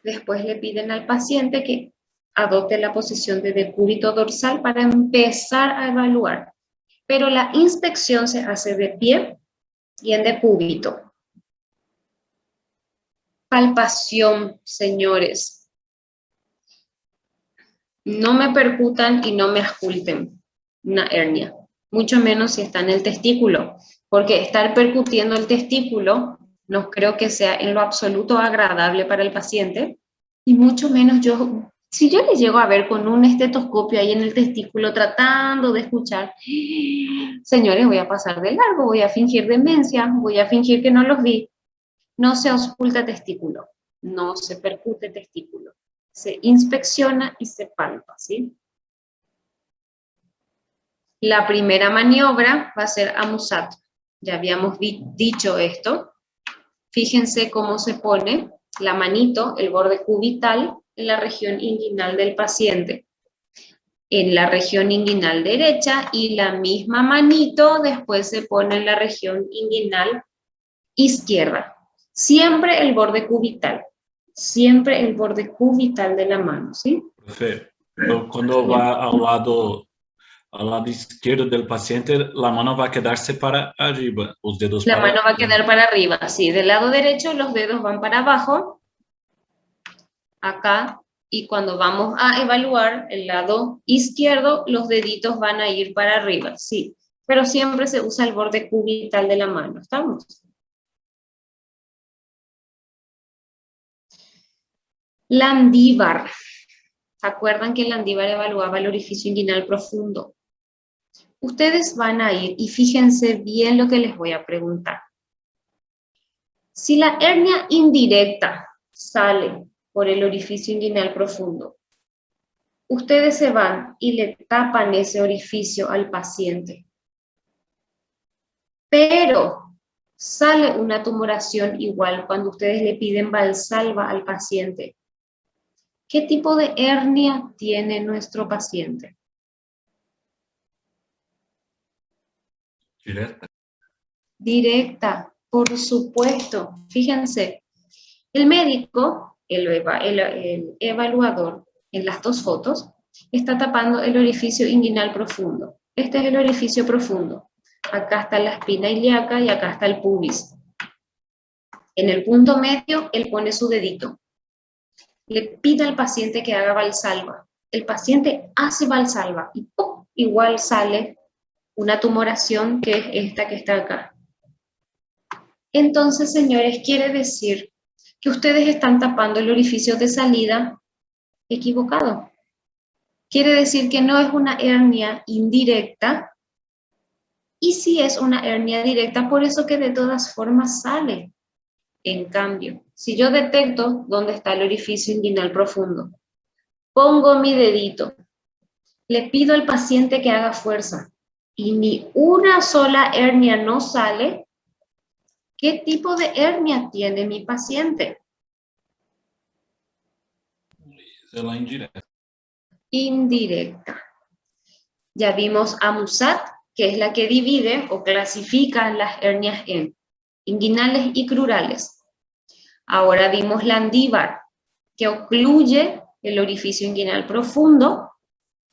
Después le piden al paciente que adopte la posición de decúbito dorsal para empezar a evaluar. Pero la inspección se hace de pie y en decúbito. Palpación, señores. No me percutan y no me ausculten una hernia, mucho menos si está en el testículo, porque estar percutiendo el testículo no creo que sea en lo absoluto agradable para el paciente, y mucho menos si yo le llego a ver con un estetoscopio ahí en el testículo tratando de escuchar, señores, voy a pasar de largo, voy a fingir demencia, voy a fingir que no los vi. No se ausculta testículo, no se percute testículo, se inspecciona y se palpa, ¿sí? La primera maniobra va a ser Amusat. Ya habíamos dicho esto. Fíjense cómo se pone la manito, el borde cubital, en la región inguinal del paciente. En la región inguinal derecha y la misma manito después se pone en la región inguinal izquierda. Siempre el borde cubital. Siempre el borde cubital de la mano, ¿sí? Perfecto. Cuando va al lado izquierdo del paciente, la mano va a quedarse para arriba, los dedos la para mano va a quedar para arriba, sí. Del lado derecho los dedos van para abajo, acá, y cuando vamos a evaluar el lado izquierdo, los deditos van a ir para arriba, sí. Pero siempre se usa el borde cubital de la mano, ¿estamos? Landívar. ¿Se acuerdan que el Landívar evaluaba el orificio inguinal profundo? Ustedes van a ir y fíjense bien lo que les voy a preguntar. Si la hernia indirecta sale por el orificio inguinal profundo. Ustedes se van y le tapan ese orificio al paciente. Pero sale una tumoración igual cuando ustedes le piden Valsalva al paciente. ¿Qué tipo de hernia tiene nuestro paciente? Directa. Directa, por supuesto. Fíjense, el médico, el evaluador, en las dos fotos, está tapando el orificio inguinal profundo. Este es el orificio profundo. Acá está la espina ilíaca y acá está el pubis. En el punto medio, él pone su dedito. Le pide al paciente que haga Valsalva. El paciente hace Valsalva y ¡pum!, igual sale una tumoración que es esta que está acá. Entonces, señores, quiere decir que ustedes están tapando el orificio de salida equivocado. Quiere decir que no es una hernia indirecta, y sí es una hernia directa, por eso que de todas formas sale. En cambio, si yo detecto dónde está el orificio inguinal profundo, pongo mi dedito, le pido al paciente que haga fuerza, y ni una sola hernia no sale, ¿qué tipo de hernia tiene mi paciente? Es la indirecta. Indirecta. Ya vimos a Musat, que es la que divide o clasifica las hernias en inguinales y crurales. Ahora vimos Landívar, que ocluye el orificio inguinal profundo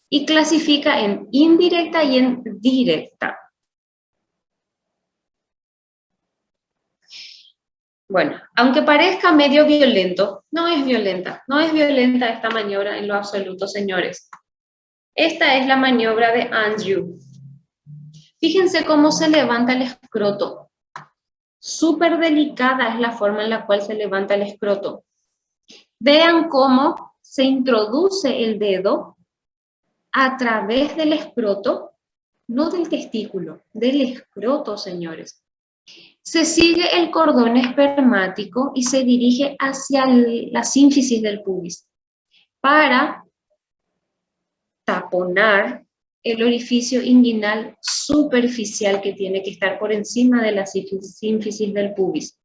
y clasifica en indirecta y en directa. Bueno, aunque parezca medio violento, no es violenta. No es violenta esta maniobra en lo absoluto, señores. Esta es la maniobra de Andrew. Fíjense cómo se levanta el escroto. Súper delicada es la forma en la cual se levanta el escroto. Vean cómo se introduce el dedo a través del escroto, no del testículo, del escroto, señores. Se sigue el cordón espermático y se dirige hacia la sínfisis del pubis para taponar el orificio inguinal superficial que tiene que estar por encima de la sínfisis del pubis.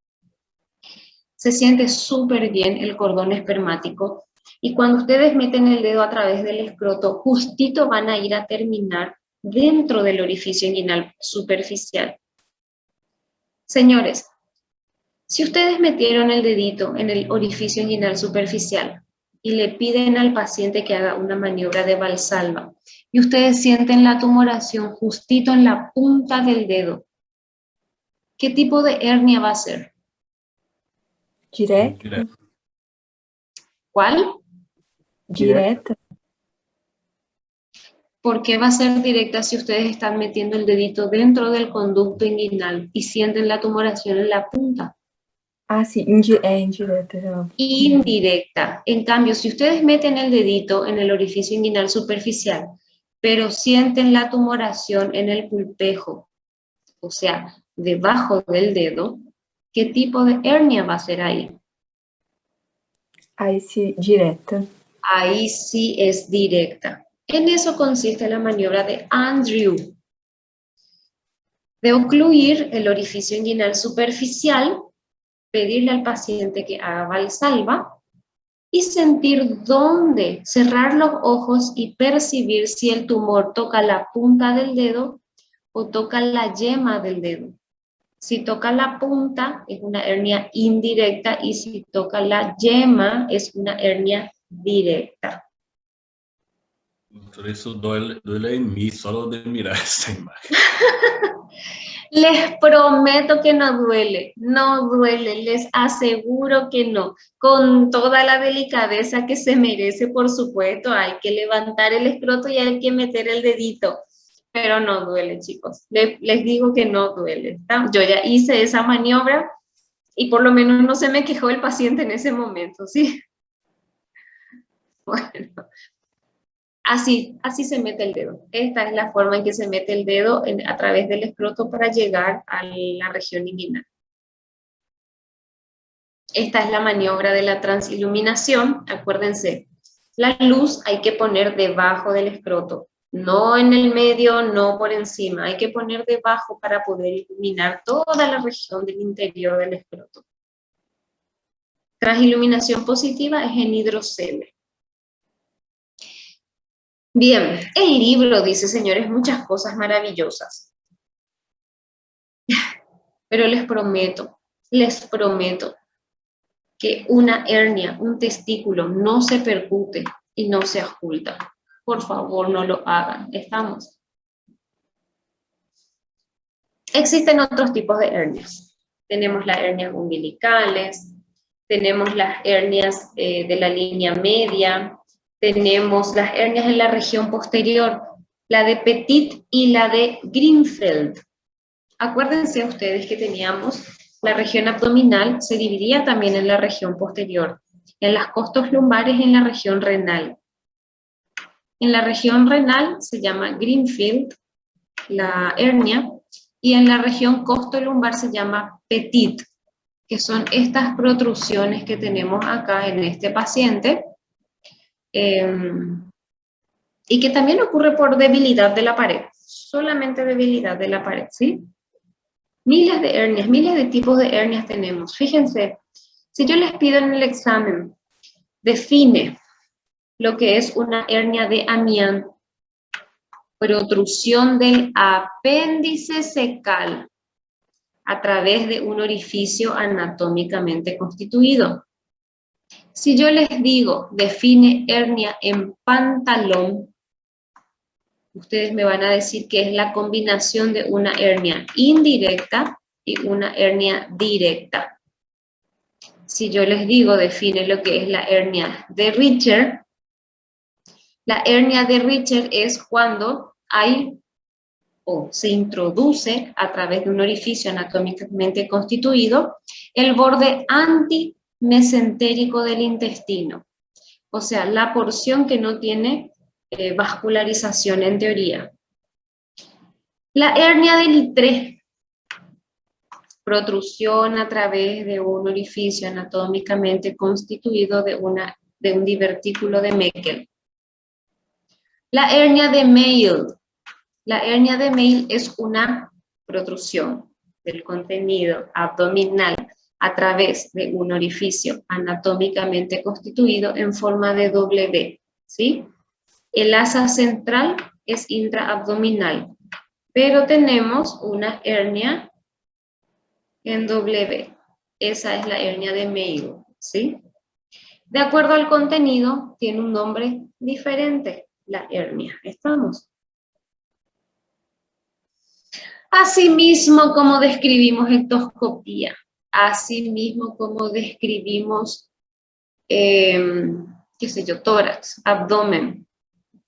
Se siente súper bien el cordón espermático y cuando ustedes meten el dedo a través del escroto, justito van a ir a terminar dentro del orificio inguinal superficial. Señores, si ustedes metieron el dedito en el orificio inguinal superficial y le piden al paciente que haga una maniobra de Valsalva y ustedes sienten la tumoración justito en la punta del dedo, ¿qué tipo de hernia va a ser? Direta? ¿Cuál? Direta? ¿Por qué va a ser directa si ustedes están metiendo el dedito dentro del conducto inguinal y sienten la tumoración en la punta? Ah, sí, é indireta já. Indirecta. En cambio, si ustedes meten el dedito en el orificio inguinal superficial, pero sienten la tumoración en el pulpejo, o sea, debajo del dedo, ¿qué tipo de hernia va a ser ahí? Aí sí, direta. Ahí sí es directa. En eso consiste la maniobra de Andrew, de ocluir el orificio inguinal superficial, pedirle al paciente que haga Valsalva y sentir dónde, cerrar los ojos y percibir si el tumor toca la punta del dedo o toca la yema del dedo. Si toca la punta es una hernia indirecta y si toca la yema es una hernia directa. Por eso duele en mí solo de mirar esta imagen. Les prometo que no duele, les aseguro que no. Con toda la delicadeza que se merece, por supuesto, hay que levantar el escroto y hay que meter el dedito, pero no duele, chicos. Les digo que no duele. ¿Está? Yo ya hice esa maniobra y por lo menos no se me quejó el paciente en ese momento, ¿sí? Bueno. Así se mete el dedo. Esta es la forma en que se mete el dedo a través del escroto para llegar a la región inguinal. Esta es la maniobra de la transiluminación. Acuérdense, la luz hay que poner debajo del escroto, no en el medio, no por encima. Hay que poner debajo para poder iluminar toda la región del interior del escroto. Transiluminación positiva es en hidrocele. Bien, el libro dice, señores, muchas cosas maravillosas. Pero les prometo que una hernia, un testículo, no se percute y no se oculta. Por favor, no lo hagan. ¿Estamos? Existen otros tipos de hernias. Tenemos las hernias umbilicales, tenemos las hernias de la línea media, tenemos las hernias en la región posterior, la de Petit y la de Greenfeld. Acuérdense ustedes que teníamos la región abdominal, se dividía también en la región posterior, en las costos lumbares y en la región renal. En la región renal se llama Greenfeld, la hernia, y en la región costolumbar se llama Petit, que son estas protrusiones que tenemos acá en este paciente, y que también ocurre por debilidad de la pared, solamente debilidad de la pared, ¿sí? Miles de hernias, miles de tipos de hernias tenemos. Fíjense, si yo les pido en el examen, define lo que es una hernia de Amiens, protrusión del apéndice cecal a través de un orificio anatómicamente constituido. Si yo les digo, define hernia en pantalón, ustedes me van a decir que es la combinación de una hernia indirecta y una hernia directa. Si yo les digo, define lo que es la hernia de Richter, la hernia de Richter es cuando hay o se introduce a través de un orificio anatómicamente constituido el borde antimesentérico del intestino, o sea, la porción que no tiene vascularización en teoría. La hernia de Littré, protrusión a través de un orificio anatómicamente constituido de un divertículo de Meckel. La hernia de Meil. La hernia de Meil es una protrusión del contenido abdominal a través de un orificio anatómicamente constituido en forma de W, ¿sí? El asa central es intraabdominal, pero tenemos una hernia en W. Esa es la hernia de Meil, ¿sí? De acuerdo al contenido, tiene un nombre diferente, la hernia. ¿Estamos? Asimismo, como describimos ectoscopía, asimismo como describimos, qué sé yo, tórax, abdomen.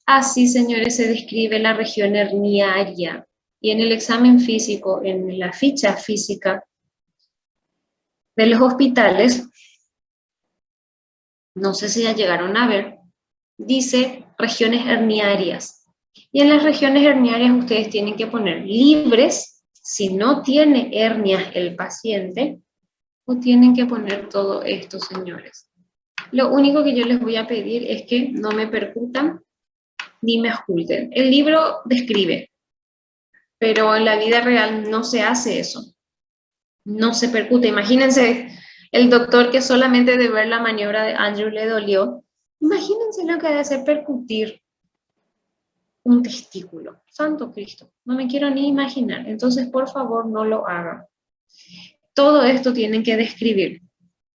Así, señores, se describe la región herniaria. Y en el examen físico, en la ficha física de los hospitales, no sé si ya llegaron a ver, dice regiones herniarias. Y en las regiones herniarias ustedes tienen que poner libres, si no tiene hernias el paciente, o tienen que poner todo esto, señores. Lo único que yo les voy a pedir es que no me percutan ni me oculten. El libro describe, pero en la vida real no se hace eso. No se percute. Imagínense el doctor que solamente de ver la maniobra de Andrew le dolió. Imagínense lo que ha de hacer percutir un testículo. Santo Cristo, no me quiero ni imaginar. Entonces, por favor, no lo hagan. Todo esto tienen que describir.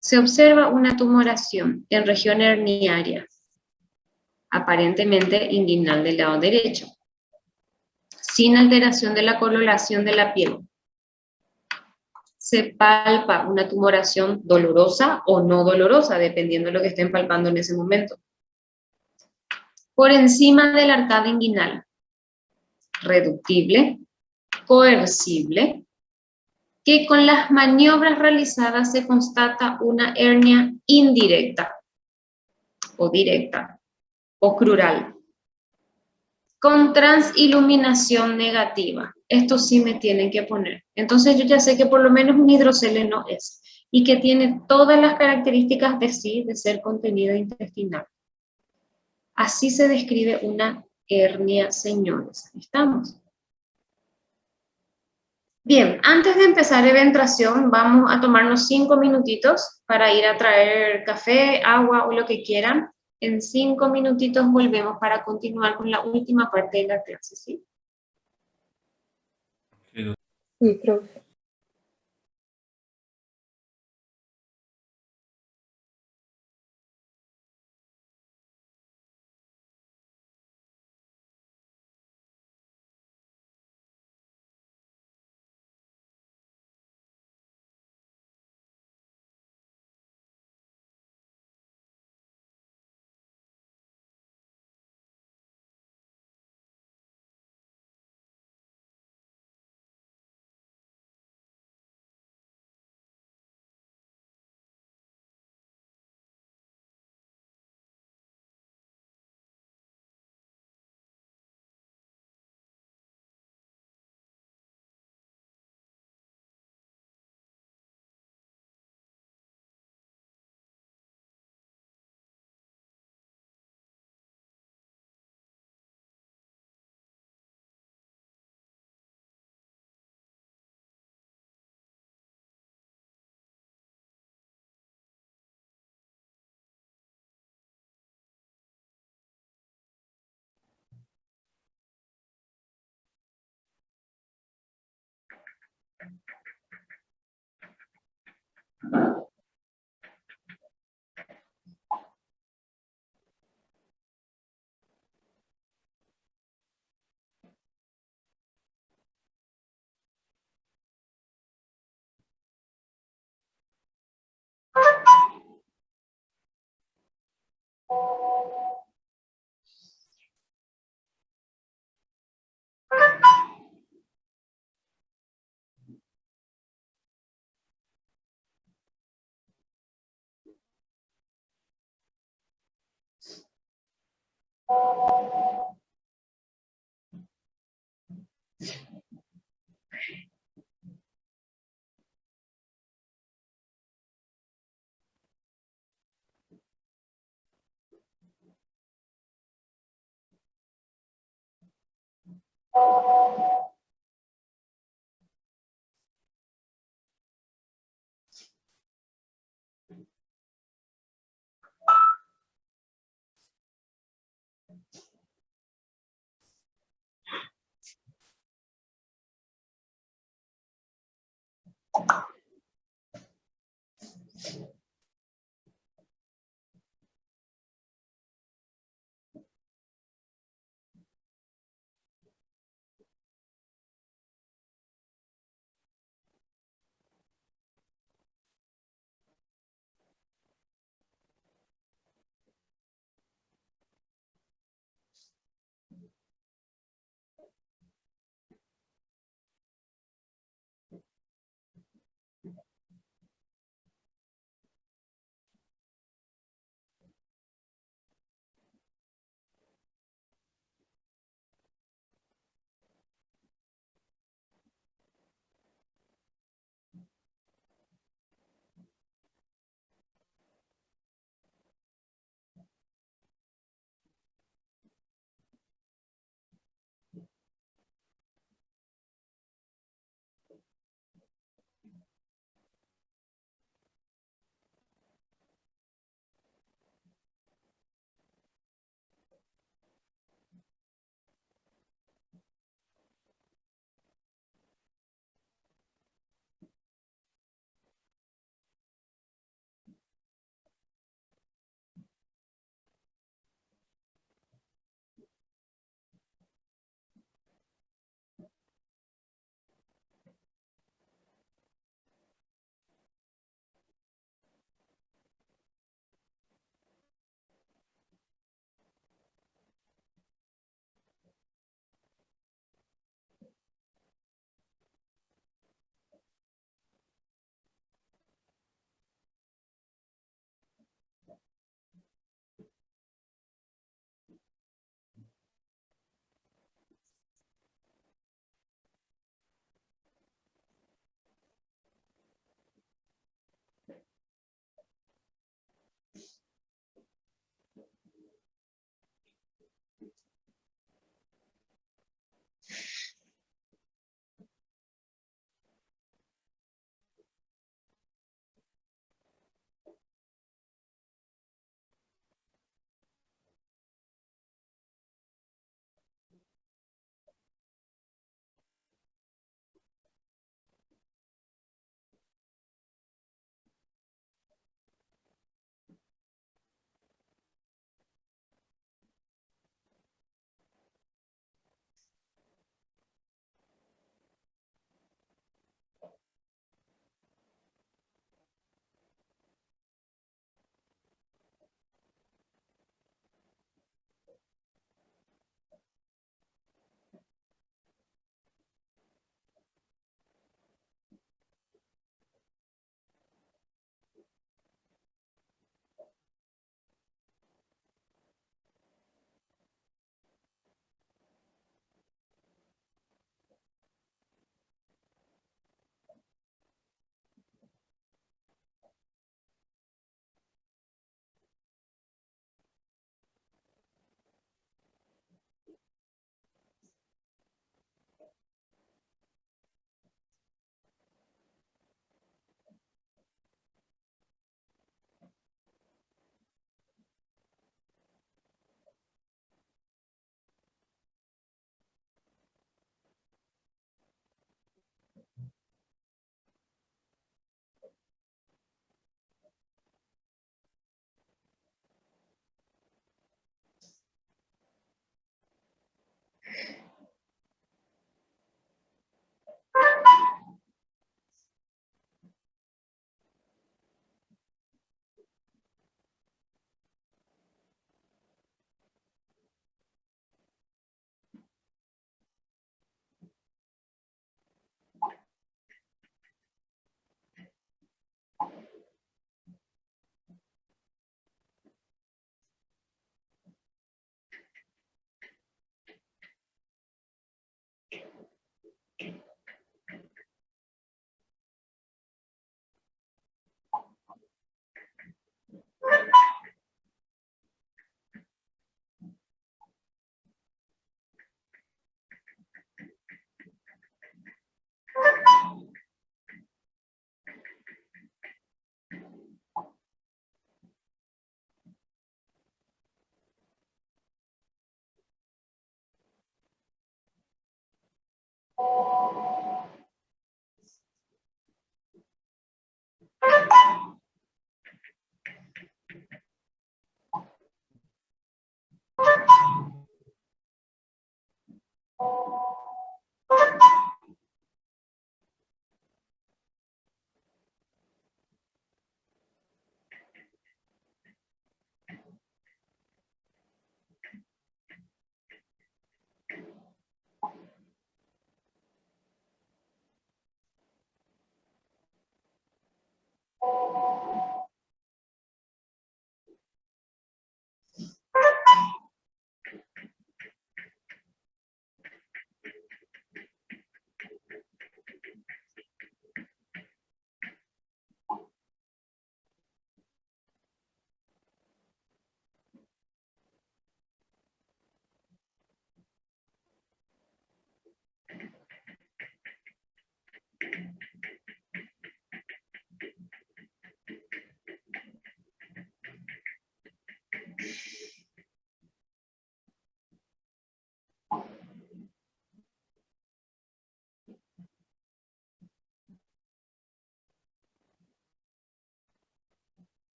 Se observa una tumoración en región herniaria, aparentemente inguinal del lado derecho, sin alteración de la coloración de la piel. Se palpa una tumoración dolorosa o no dolorosa, dependiendo de lo que estén palpando en ese momento. Por encima de la arcada inguinal, reductible, coercible, que con las maniobras realizadas se constata una hernia indirecta o directa o crural, con transiluminación negativa. Esto sí me tienen que poner. Entonces yo ya sé que por lo menos un hidrocele no es. y que tiene todas las características de sí de ser contenido intestinal. Así se describe una hernia, señores. ¿Estamos? Bien, antes de empezar eventración, vamos a tomarnos 5 minutitos para ir a traer café, agua o lo que quieran. En 5 minutitos volvemos para continuar con la última parte de la clase, ¿sí? Sí, profe.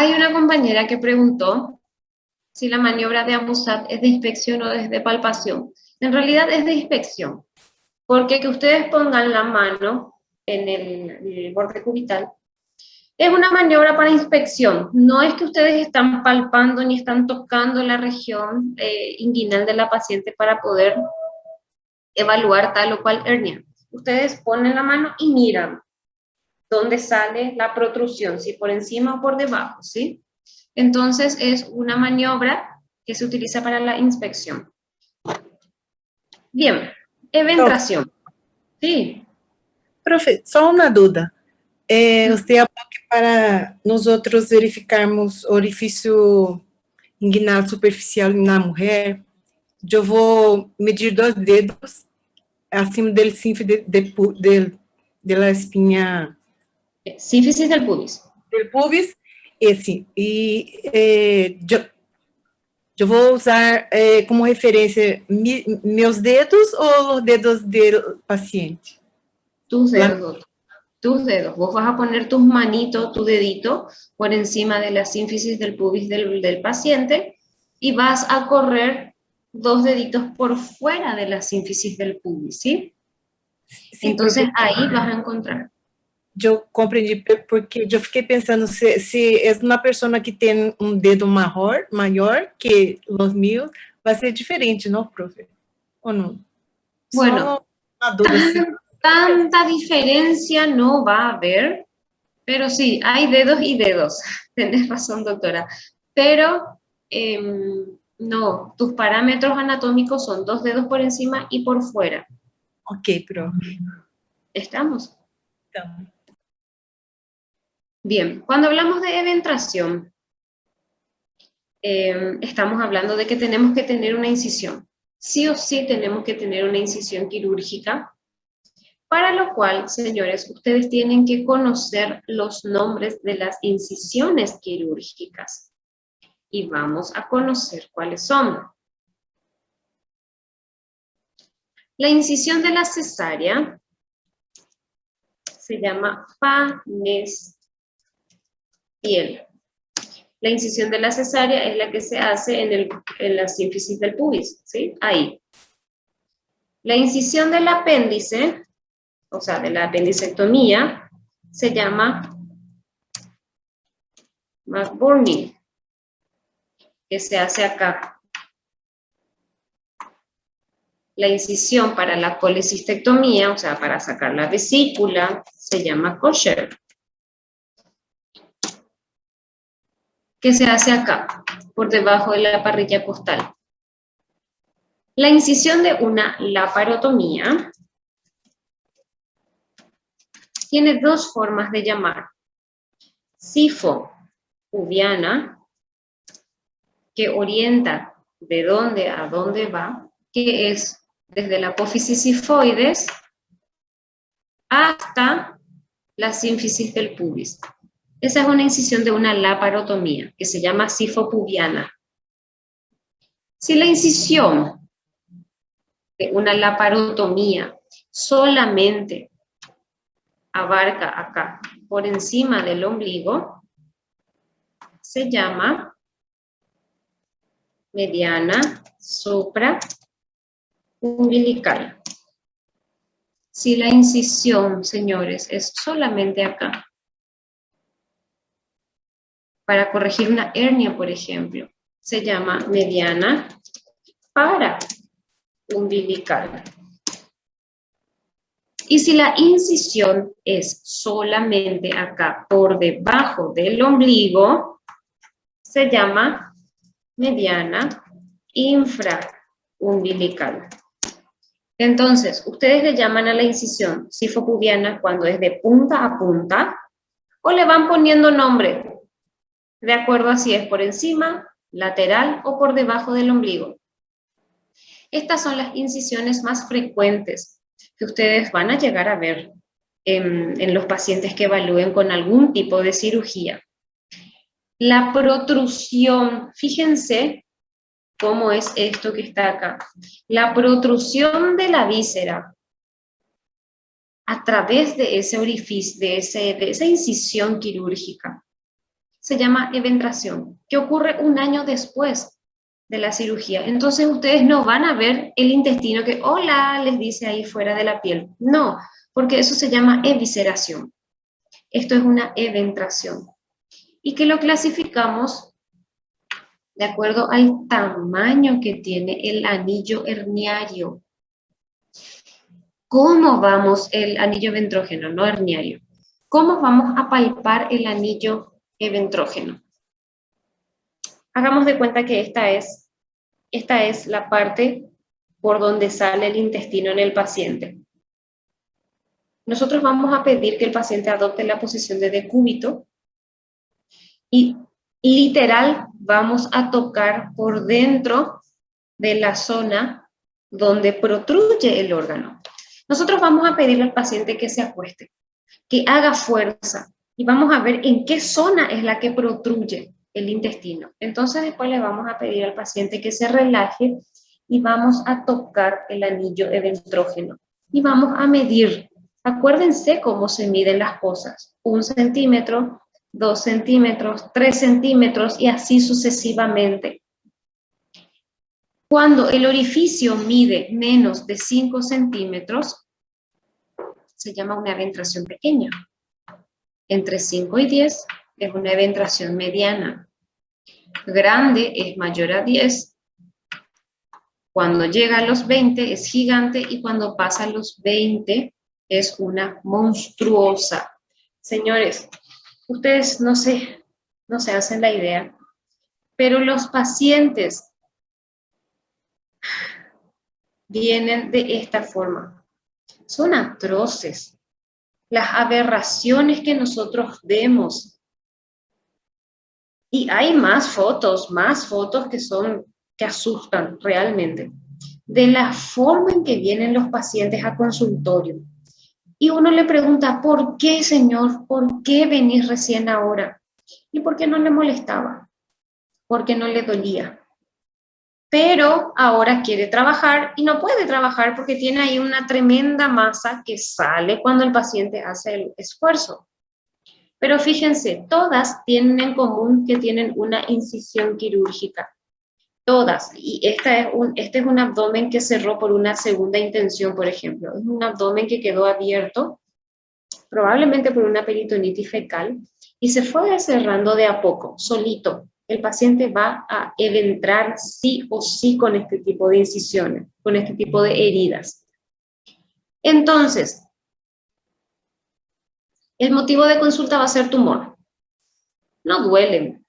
Hay una compañera que preguntó si la maniobra de AMUSAT es de inspección o es de palpación. En realidad es de inspección, porque que ustedes pongan la mano en el borde cubital es una maniobra para inspección. No es que ustedes están palpando ni están tocando la región inguinal de la paciente para poder evaluar tal o cual hernia. Ustedes ponen la mano y miran dónde sale la protrusión, si por encima o por debajo, ¿sí? Entonces es una maniobra que se utiliza para la inspección. Bien, eventración. Sí. Profe, só uma dúvida. Você falou que para nós outros verificarmos orifício inguinal superficial na mulher, eu vou medir 2 dedos acima del sínfise de la espinha Sínfisis del pubis. del pubis, esse. E eu vou usar como referência meus dedos ou os dedos do paciente? Tus dedos, doctor. Tus dedos. Vos vas a poner tus manitos, tu dedito, por encima de la sínfisis del pubis del paciente y vas a correr 2 deditos por fuera de la sínfisis del pubis, ¿sí? Sí, Entonces profe, ahí vas a encontrar. yo compreendi porque eu fiquei pensando se é uma pessoa que tem dedo maior que os meus, vai ser diferente, não, profe? Ou não? Bueno, Só uma dúvida assim. Tanta diferencia no va a haber, pero sí, hay dedos y dedos. Tenés razón, doctora. Pero no, tus parámetros anatómicos son 2 dedos por encima y por fuera. Ok, profe. ¿Estamos? Então, Bien, cuando hablamos de eventración, estamos hablando de que tenemos que tener una incisión. Sí o sí tenemos que tener una incisión quirúrgica, para lo cual, señores, ustedes tienen que conocer los nombres de las incisiones quirúrgicas. Y vamos a conocer cuáles son. La incisión de la cesárea se llama fanestiel. La incisión de la cesárea es la que se hace en la sínfisis del pubis, ¿sí? Ahí. La incisión del apéndice, o sea, de la apendicectomía, se llama McBurney, que se hace acá. La incisión para la colecistectomía, o sea, para sacar la vesícula, se llama Kosher, que se hace acá, por debajo de la parrilla costal. La incisión de una laparotomía tiene 2 formas de llamar. Sifopubiana, que orienta de dónde a dónde va, que es desde la apófisis sifoides hasta la sínfisis del pubis. Esa es una incisión de una laparotomía, que se llama sifopubiana. Si la incisión de una laparotomía solamente abarca acá, por encima del ombligo, se llama mediana supraumbilical. Si la incisión, señores, es solamente acá, para corregir una hernia, por ejemplo, se llama mediana paraumbilical. Y si la incisión es solamente acá, por debajo del ombligo, se llama mediana infraumbilical. Entonces, ustedes le llaman a la incisión sifopubiana cuando es de punta a punta, o le van poniendo nombre, de acuerdo a si es por encima, lateral o por debajo del ombligo. Estas son las incisiones más frecuentes que ustedes van a llegar a ver en los pacientes que evalúen con algún tipo de cirugía. La protrusión, fíjense cómo es esto que está acá. La protrusión de la víscera a través de ese orificio, de esa incisión quirúrgica, se llama eventración, que ocurre un año después de la cirugía. Entonces ustedes no van a ver el intestino que, hola, les dice ahí fuera de la piel. No, porque eso se llama evisceración. Esto es una eventración. Y que lo clasificamos de acuerdo al tamaño que tiene el anillo herniario. ¿Cómo vamos el anillo ventrógeno, no herniario? ¿Cómo vamos a palpar el anillo ventrógeno? Hagamos de cuenta que esta es la parte por donde sale el intestino en el paciente. Nosotros vamos a pedir que el paciente adopte la posición de decúbito y literal vamos a tocar por dentro de la zona donde protruye el órgano. Nosotros vamos a pedirle al paciente que se acueste, que haga fuerza y vamos a ver en qué zona es la que protruye el intestino. Entonces después le vamos a pedir al paciente que se relaje y vamos a tocar el anillo ventrógeno y vamos a medir Acuérdense cómo se miden las cosas. 1 centímetro, 2 centímetros, 3 centímetros y así sucesivamente. Cuando el orificio mide menos de 5 centímetros, se llama una eventración pequeña. Entre 5 y 10 es una eventración mediana. Grande es mayor a 10. Cuando llega a los 20 es gigante y cuando pasa a los 20 es una monstruosa. Señores, ustedes no se hacen la idea, pero los pacientes vienen de esta forma. Son atroces. Las aberraciones que nosotros vemos. Y hay más fotos que asustan realmente, de la forma en que vienen los pacientes a consultorio. Y uno le pregunta, ¿por qué, señor? ¿Por qué venís recién ahora? ¿Y por qué no le molestaba? Porque no le dolía. Pero ahora quiere trabajar y no puede trabajar porque tiene ahí una tremenda masa que sale cuando el paciente hace el esfuerzo. Pero fíjense, todas tienen en común que tienen una incisión quirúrgica. Todas. Y este es un abdomen que cerró por una segunda intención, por ejemplo. Es un abdomen que quedó abierto, probablemente por una peritonitis fecal, y se fue cerrando de a poco, solito. El paciente va a eventrar sí o sí con este tipo de incisiones, con este tipo de heridas. Entonces, el motivo de consulta va a ser tumor. No duelen.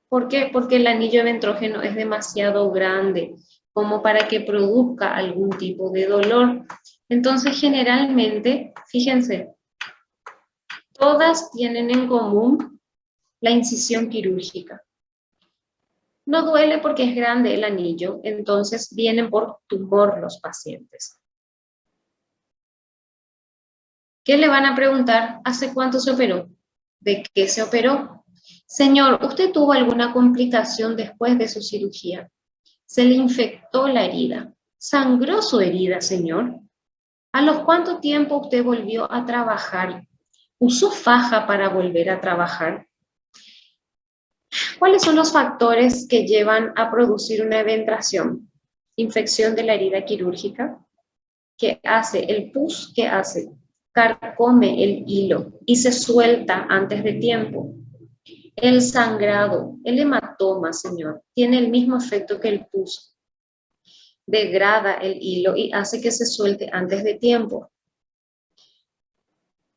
¿Por qué? Porque el anillo eventrógeno es demasiado grande como para que produzca algún tipo de dolor. Entonces, generalmente, fíjense, todas tienen en común la incisión quirúrgica. No duele porque es grande el anillo, entonces vienen por tumor los pacientes. ¿Qué le van a preguntar? ¿Hace cuánto se operó? ¿De qué se operó? Señor, ¿usted tuvo alguna complicación después de su cirugía? ¿Se le infectó la herida? ¿Sangró su herida, señor? ¿A los cuánto tiempo usted volvió a trabajar? ¿Usó faja para volver a trabajar? ¿Cuáles son los factores que llevan a producir una eventración? Infección de la herida quirúrgica. ¿Qué hace? El pus, ¿qué hace? Carcome el hilo y se suelta antes de tiempo. El sangrado, el hematoma, señor, tiene el mismo efecto que el pus. Degrada el hilo y hace que se suelte antes de tiempo.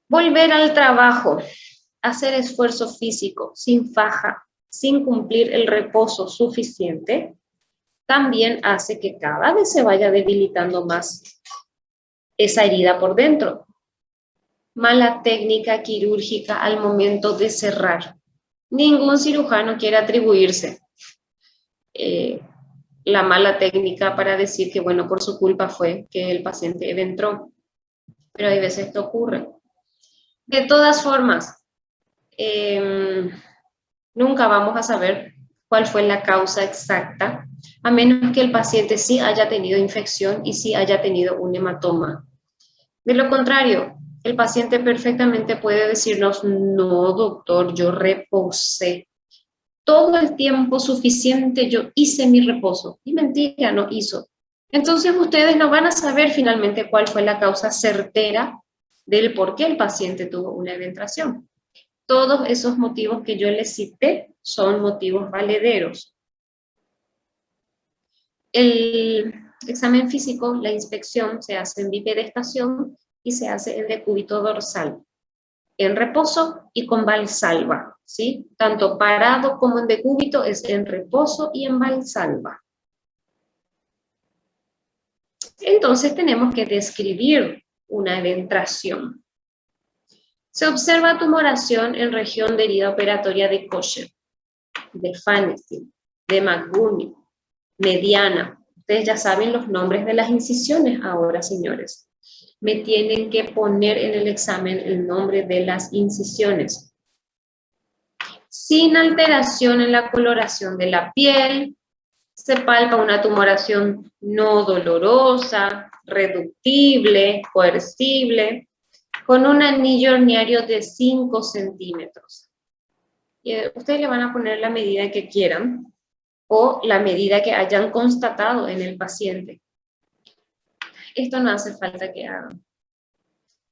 Volver al trabajo, hacer esfuerzo físico sin faja, sin cumplir el reposo suficiente, también hace que cada vez se vaya debilitando más esa herida por dentro. Mala técnica quirúrgica al momento de cerrar. Ningún cirujano quiere atribuirse la mala técnica para decir que, bueno, por su culpa fue que el paciente eventró. Pero hay veces que ocurre. De todas formas, nunca vamos a saber cuál fue la causa exacta, a menos que el paciente sí haya tenido infección y sí haya tenido un hematoma. De lo contrario, el paciente perfectamente puede decirnos, no, doctor, yo reposé. Todo el tiempo suficiente yo hice mi reposo. Y mentira, no hizo. Entonces ustedes no van a saber finalmente cuál fue la causa certera del por qué el paciente tuvo una eventración. Todos esos motivos que yo les cité son motivos valederos. El examen físico, la inspección, se hace en bipedestación y se hace en decúbito dorsal, en reposo y con valsalva, ¿sí? Tanto parado como en decúbito es en reposo y en valsalva. Entonces tenemos que describir una eventración. Se observa tumoración en región de herida operatoria de Kocher, de Fannesin, de McGurney, mediana. Ustedes ya saben los nombres de las incisiones ahora, señores. Me tienen que poner en el examen el nombre de las incisiones. Sin alteración en la coloración de la piel, se palpa una tumoración no dolorosa, reductible, coercible. con un anillo herniario de 5 centímetros. Y ustedes le van a poner la medida que quieran o la medida que hayan constatado en el paciente. Esto no hace falta que hagan.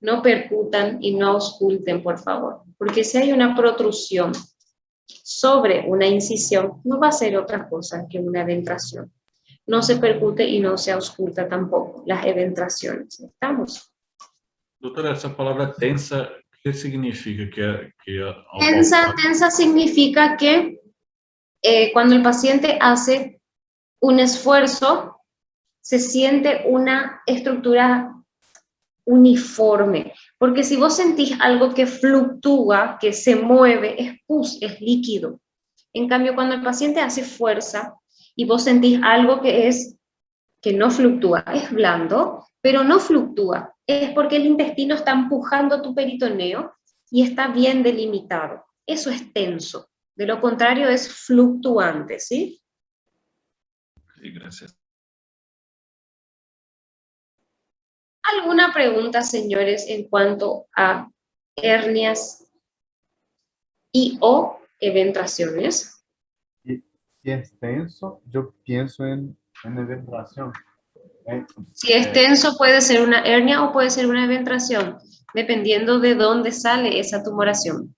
No percutan y no ausculten, por favor, porque si hay una protrusión sobre una incisión, no va a ser otra cosa que una eventración. No se percute y no se ausculta tampoco las eventraciones. ¿Estamos? Doutora, essa palavra tensa, ¿qué significa? Tensa significa que cuando el paciente hace un esfuerzo, se siente una estructura uniforme. Porque si vos sentís algo que fluctúa, que se mueve, es pus, es líquido. En cambio, cuando el paciente hace fuerza y vos sentís algo que no fluctúa, es blando, pero no fluctúa, es porque el intestino está empujando tu peritoneo y está bien delimitado. Eso es tenso. De lo contrario, es fluctuante, ¿sí? Sí, gracias. ¿Alguna pregunta, señores, en cuanto a hernias y o eventraciones? Si es tenso, yo pienso en eventración. Si es tenso, puede ser una hernia o puede ser una eventración, dependiendo de dónde sale esa tumoración.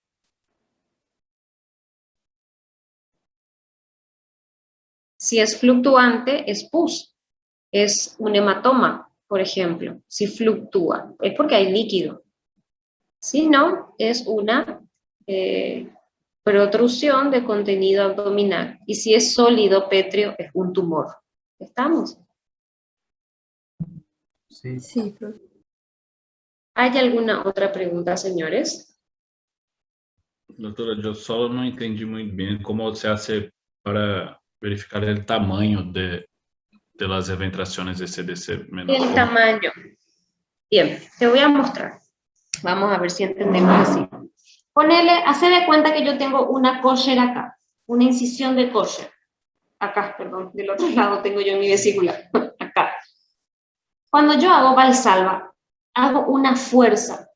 Si es fluctuante, es pus, es un hematoma, por ejemplo, si fluctúa, es porque hay líquido. Si no, es una protrusión de contenido abdominal. Y si es sólido, pétreo, es un tumor. ¿Estamos? Sí. Sí, profe. ¿Hay alguna otra pregunta, señores? Doutora, yo solo no entendí muy bien cómo se hace para verificar el tamaño de las eventraciones de CDC menor. El tamaño. Bien, te voy a mostrar. Vamos a ver si entendemos así. Ponele, hace de cuenta que yo tengo una kosher acá, una incisión de kosher. Acá, perdón, del otro lado tengo yo mi vesícula. Acá. Cuando yo hago valsalva, hago una fuerza.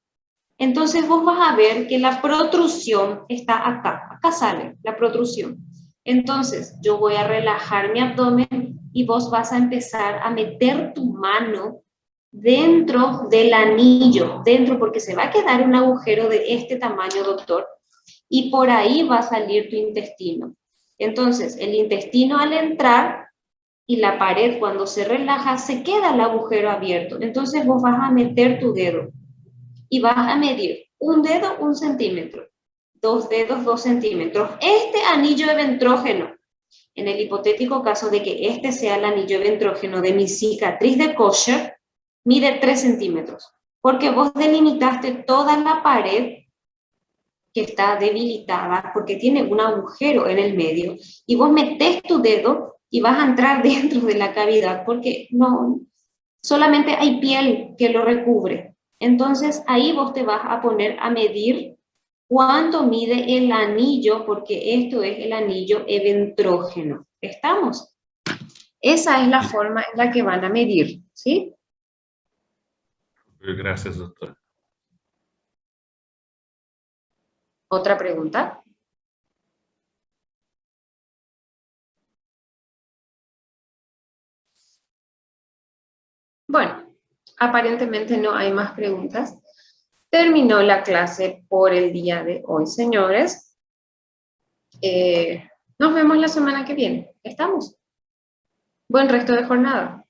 Entonces vos vas a ver que la protrusión está acá. Acá sale la protrusión. Entonces yo voy a relajar mi abdomen y vos vas a empezar a meter tu mano dentro del anillo, dentro, porque se va a quedar un agujero de este tamaño, doctor, y por ahí va a salir tu intestino. Entonces, el intestino al entrar y la pared cuando se relaja, se queda el agujero abierto. Entonces vos vas a meter tu dedo y vas a medir un dedo, 1 centímetro, 2 dedos, 2 centímetros. Este anillo eventrógeno, en el hipotético caso de que este sea el anillo eventrógeno de mi cicatriz de kosher, mide 3 centímetros, porque vos delimitaste toda la pared que está debilitada, porque tiene un agujero en el medio, y vos metés tu dedo y vas a entrar dentro de la cavidad, porque no, solamente hay piel que lo recubre. Entonces ahí vos te vas a poner a medir cuánto mide el anillo, porque esto es el anillo eventrógeno. ¿Estamos? Esa es la forma en la que van a medir, ¿sí? Gracias, doctora. ¿Otra pregunta? Bueno, aparentemente no hay más preguntas. Terminó la clase por el día de hoy, señores. Nos vemos la semana que viene. ¿Estamos? Buen resto de jornada.